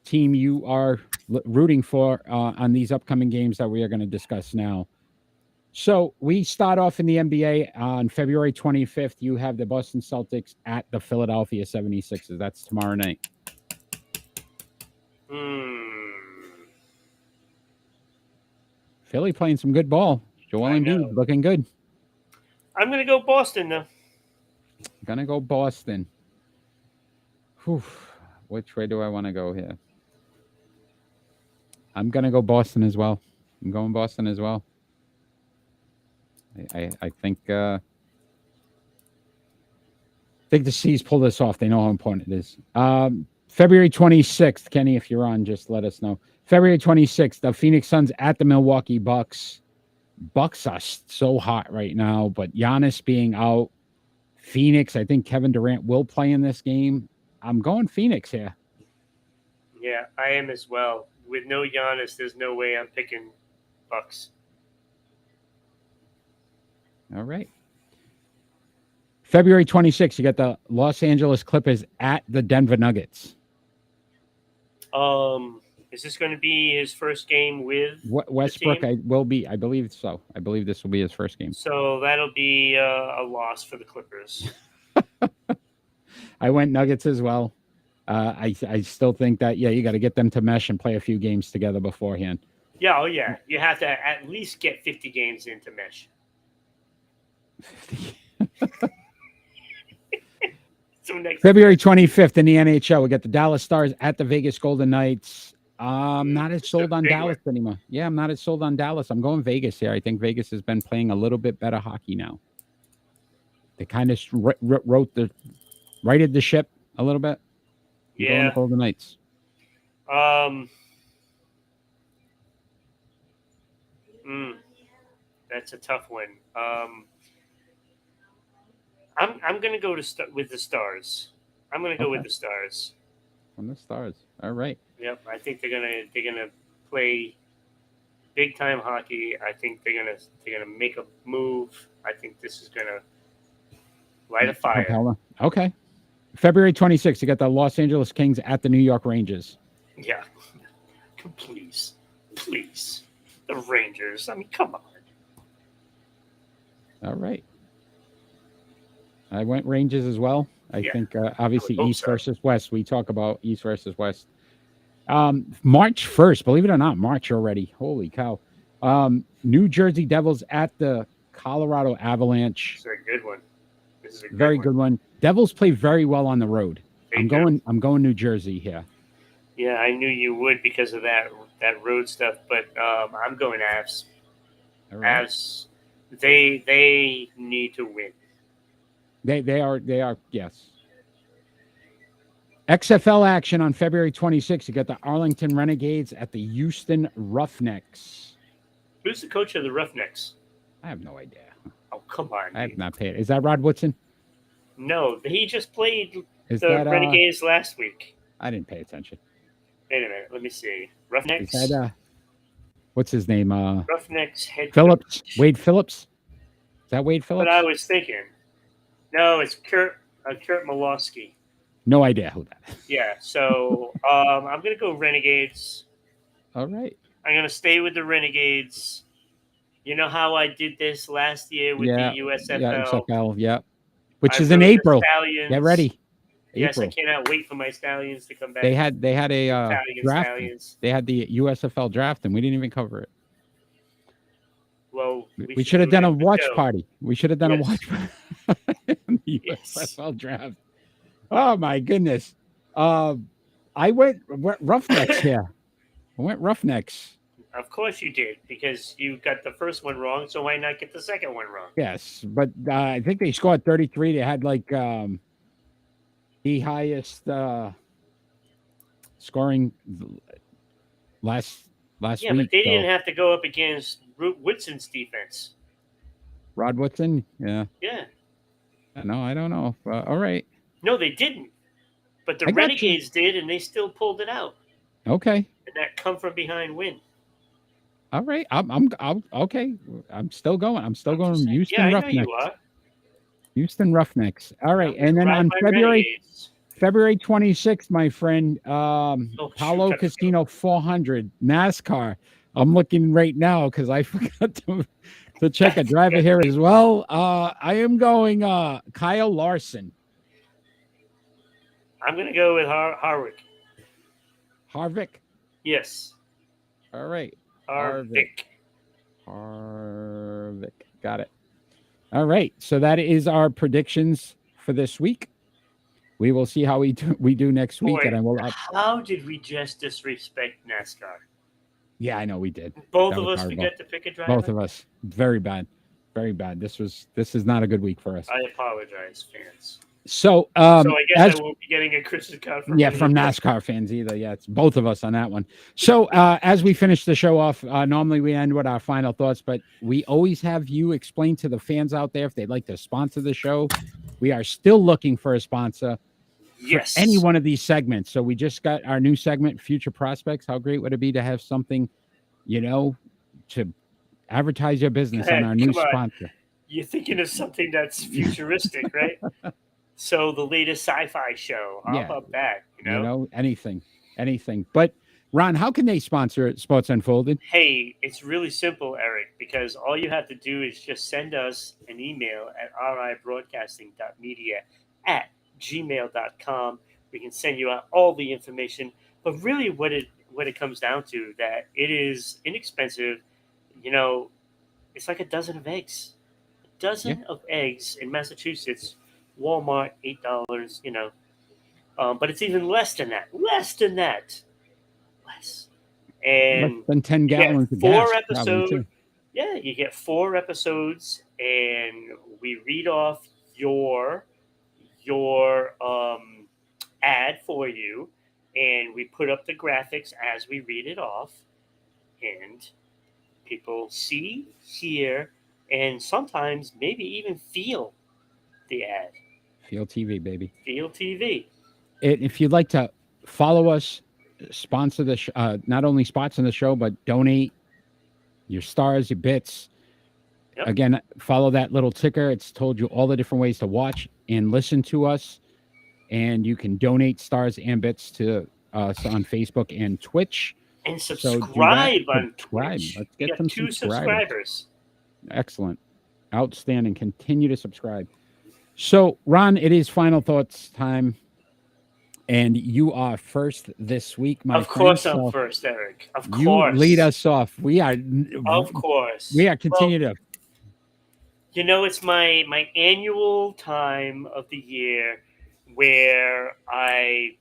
team you are rooting for on these upcoming games that we are going to discuss now. So we start off in the NBA on February 25th. You have the Boston Celtics at the Philadelphia 76ers. That's tomorrow night. Philly playing some good ball. Joel Embiid looking good. I'm going to go Boston, though. Gonna go Boston. Whew. Which way do I want to go here? I'm going to go Boston as well. I'm going Boston as well. I think the C's pull this off. They know how important it is. February 26th, Kenny, if you're on, just let us know. February 26th, the Phoenix Suns at the Milwaukee Bucks. Bucks are so hot right now, but Giannis being out. Phoenix, I think Kevin Durant will play in this game. I'm going Phoenix here. Yeah, I am as well. With no Giannis, there's no way I'm picking Bucks. All right. February 26th, you got the Los Angeles Clippers at the Denver Nuggets. Is this going to be his first game with Westbrook? the team? I believe so. I believe this will be his first game. So that'll be a loss for the Clippers. I went Nuggets as well. I still think that you got to get them to mesh and play a few games together beforehand. Yeah, oh yeah. You have to at least get 50 games into mesh. 50. So next February 25th in the NHL, we got the Dallas Stars at the Vegas Golden Knights. Not as sold on Dallas anymore. Yeah, I'm not as sold on Dallas. I'm going Vegas here. I think Vegas has been playing a little bit better hockey now. They kind of righted the ship a little bit. I'm going the Golden Knights. That's a tough one. I'm going to go with the Stars. I'm going to go with the Stars. On the Stars. All right. Yep, I think they're gonna play big time hockey. I think they're gonna make a move. I think this is gonna light a fire. Okay. February 26th, you got the Los Angeles Kings at the New York Rangers. Yeah. Please. The Rangers. I mean, come on. All right. I went Rangers as well. I think obviously East versus West. We talk about East versus West. March 1st, believe it or not, March already. Holy cow. New Jersey Devils at the Colorado Avalanche. This is a good one. This is a very good one. Devils play very well on the road. I'm going New Jersey here. Yeah, I knew you would because of that road stuff, but I'm going Avs. Right. Avs, they need to win. They are, yes. XFL action on February 26th. You got the Arlington Renegades at the Houston Roughnecks. Who's the coach of the Roughnecks? I have no idea. Oh, come on. I have not paid. Is that Rod Woodson? No, he just played Renegades last week. I didn't pay attention. Wait a minute. Let me see. Roughnecks. Is that, what's his name? Roughnecks head Phillips. coach. Wade Phillips? Is that Wade Phillips? But I was thinking. No, it's Kurt Malowski. No idea who that is. Yeah, so I'm going to go Renegades. All right. I'm going to stay with the Renegades. You know how I did this last year with the USFL? Yeah, USFL, yeah. Which is in April. Get ready. Yes, April. I cannot wait for my Stallions to come back. They had a draft. Stallions. They had the USFL draft, and we didn't even cover it. Well, we should have done a watch party. We should have done a watch party on the USFL draft. Oh my goodness! I went Roughnecks here. I went Roughnecks. Of course you did, because you got the first one wrong. So why not get the second one wrong? Yes, but I think they scored 33. They had like the highest scoring last week. Yeah, but they didn't have to go up against Woodson's defense. Rod Woodson? Yeah. Yeah. No, I don't know. All right. No, they didn't. But the Renegades did, and they still pulled it out. Okay. And that come from behind win. All right. I'm okay. I'm still going. Houston Roughnecks. I know you are. Houston Roughnecks. All right. And then on February 26th, my friend, Palo Casino 400 NASCAR. I'm looking right now because I forgot to check a driver here as well. I am going Kyle Larson. I'm going to go with Harvick. Harvick? Yes. All right. Harvick. Got it. All right. So that is our predictions for this week. We will see how we do next week. And I will. How did we just disrespect NASCAR? Yeah, I know we did. Both of us forgot to pick a driver. Both of us. Very bad. Very bad. This is not a good week for us. I apologize, fans. So I guess I won't be getting a Christmas card from from NASCAR fans either. Yeah, it's both of us on that one. So as we finish the show off, normally we end with our final thoughts, but we always have you explain to the fans out there if they'd like to sponsor the show. We are still looking for a sponsor for any one of these segments. So we just got our new segment, Future Prospects. How great would it be to have something, to advertise your business on our new sponsor? You're thinking of something that's futuristic, right? So the latest sci-fi show. How about that? Anything. anything. But Ron, how can they sponsor Sports Unfolded? Hey, it's really simple, Eric, because all you have to do is just send us an email at ribroadcasting.media@gmail.com. We can send you out all the information. But really what it comes down to, that it is inexpensive. You know, it's like a dozen of eggs. A dozen of eggs in Massachusetts, Walmart, $8, but it's even less than that. Less than that. Less. Less And than 10 you get gallons of four gas, probably, episodes. too. Yeah, you get 4 episodes, and we read off your ad for you, and we put up the graphics as we read it off, and people see, hear, and sometimes maybe even feel the ad. Feel TV, baby. Feel TV. If you'd like to follow us, sponsor not only spots on the show, but donate your stars, your bits. Yep. Again, follow that little ticker. It's told you all the different ways to watch and listen to us. And you can donate stars and bits to us on Facebook and Twitch. And So subscribe on subscribe. Twitch. Let's We get got some 2 subscribers. subscribers. Excellent. Outstanding. Continue to subscribe. So, Ron, it is final thoughts time. And you are first this week, my friend. Of course I'm So first, Eric. Of you course. lead us off. Of course. We are continue to. It's my annual time of the year where I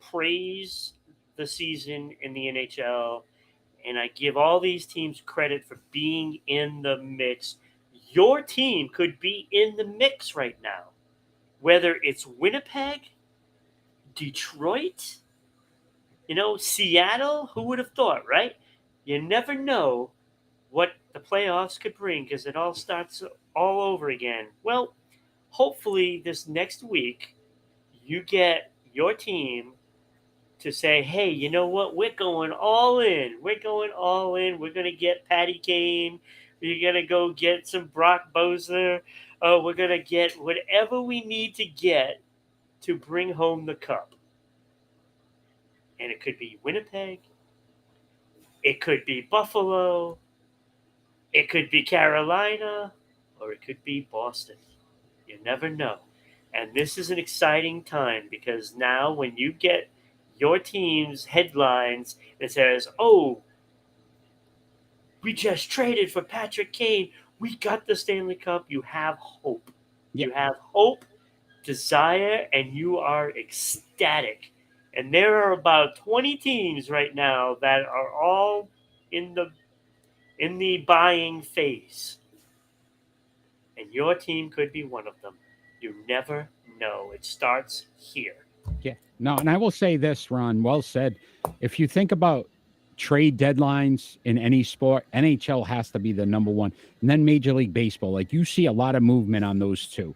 praise the season in the NHL, and I give all these teams credit for being in the mix. Your team could be in the mix right now, whether it's Winnipeg, Detroit, Seattle. Who would have thought, right? You never know what the playoffs could bring, because it all starts all over again. Well, hopefully this next week you get your team to say, hey, you know what? We're going all in. We're going all in. We're going to get Patty Kane. We're going to go get some Brock Boser. We're going to get whatever we need to get to bring home the cup. And it could be Winnipeg. It could be Buffalo. It could be Carolina. Or it could be Boston. You never know. And this is an exciting time, because now when you get your team's headlines that says, oh, we just traded for Patrick Kane, we got the Stanley Cup, you have hope. Yep. You have hope, desire, and you are ecstatic. And there are about 20 teams right now that are all in the buying phase. And your team could be one of them. You never know. It starts here. Yeah. No, and I will say this, Ron, well said. If you think about trade deadlines in any sport, NHL has to be the number one. And then Major League Baseball, like you see a lot of movement on those two.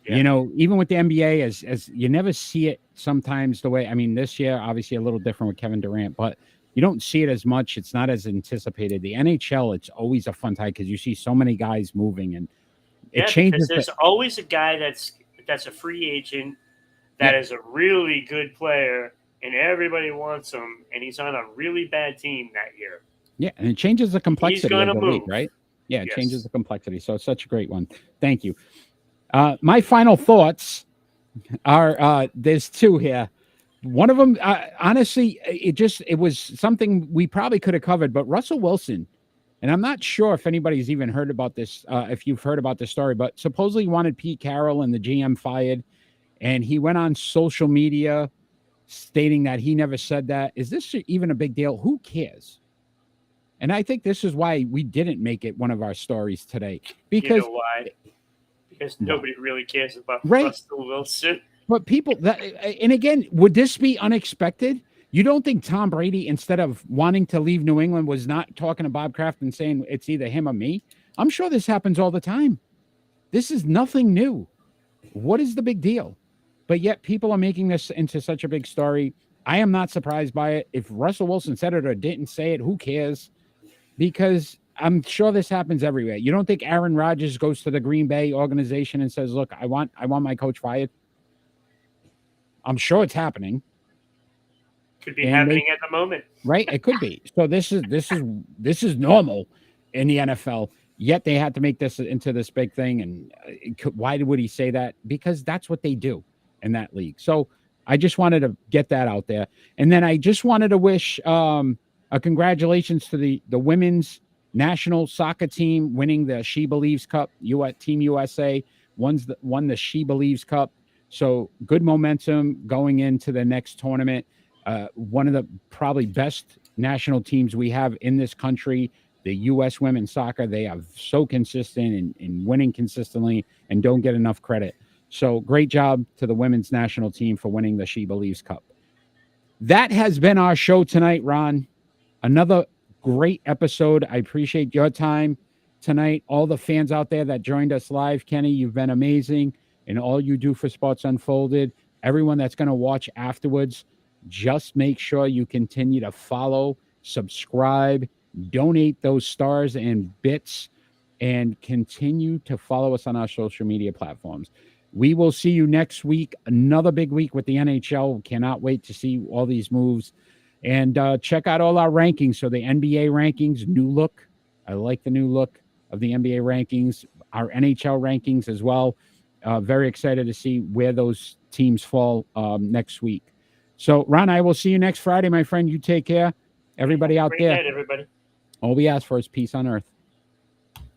Yeah. Even with the NBA, as you never see it sometimes the way, I mean, this year, obviously a little different with Kevin Durant, but you don't see it as much. It's not as anticipated. The NHL, it's always a fun time because you see so many guys moving, and it changes. Because there's always a guy that's a free agent that is a really good player, and everybody wants him, and he's on a really bad team that year. Yeah, and it changes the complexity of the league, right? Yeah, it Yes. changes the complexity. So it's such a great one. Thank you. My final thoughts are there's 2 here. One of them, honestly, it was something we probably could have covered, but Russell Wilson, and I'm not sure if anybody's even heard about this, if you've heard about this story, but supposedly wanted Pete Carroll and the GM fired, and he went on social media stating that he never said that. Is this even a big deal? Who cares? And I think this is why we didn't make it one of our stories today. Because you know why? Because nobody really cares about Russell Wilson. But people, and again, would this be unexpected? You don't think Tom Brady, instead of wanting to leave New England, was not talking to Bob Kraft and saying it's either him or me? I'm sure this happens all the time. This is nothing new. What is the big deal? But yet people are making this into such a big story. I am not surprised by it. If Russell Wilson said it or didn't say it, who cares? Because I'm sure this happens everywhere. You don't think Aaron Rodgers goes to the Green Bay organization and says, look, I want my coach fired? I'm sure it's happening. Could be And happening at the moment. right? It could be. So this is normal in the NFL. Yet they had to make this into this big thing. And why would he say that? Because that's what they do in that league. So I just wanted to get that out there. And then I just wanted to wish a congratulations to the women's national soccer team winning the She Believes Cup. Team USA won the She Believes Cup. So good momentum going into the next tournament. One of the probably best national teams we have in this country, the U.S. women's soccer. They are so consistent in winning consistently and don't get enough credit. So great job to the women's national team for winning the She Believes Cup. That has been our show tonight, Ron. Another great episode. I appreciate your time tonight. All the fans out there that joined us live, Kenny, you've been amazing. And all you do for Sports Unfolded, everyone that's going to watch afterwards, just make sure you continue to follow, subscribe, donate those stars and bits, and continue to follow us on our social media platforms. We will see you next week. Another big week with the NHL. Cannot wait to see all these moves. And check out all our rankings. So the NBA rankings, new look. I like the new look of the NBA rankings. Our NHL rankings as well. Very excited to see where those teams fall next week. So, Ron, I will see you next Friday, my friend. You take care. Everybody out there. Great night, everybody. All we ask for is peace on earth.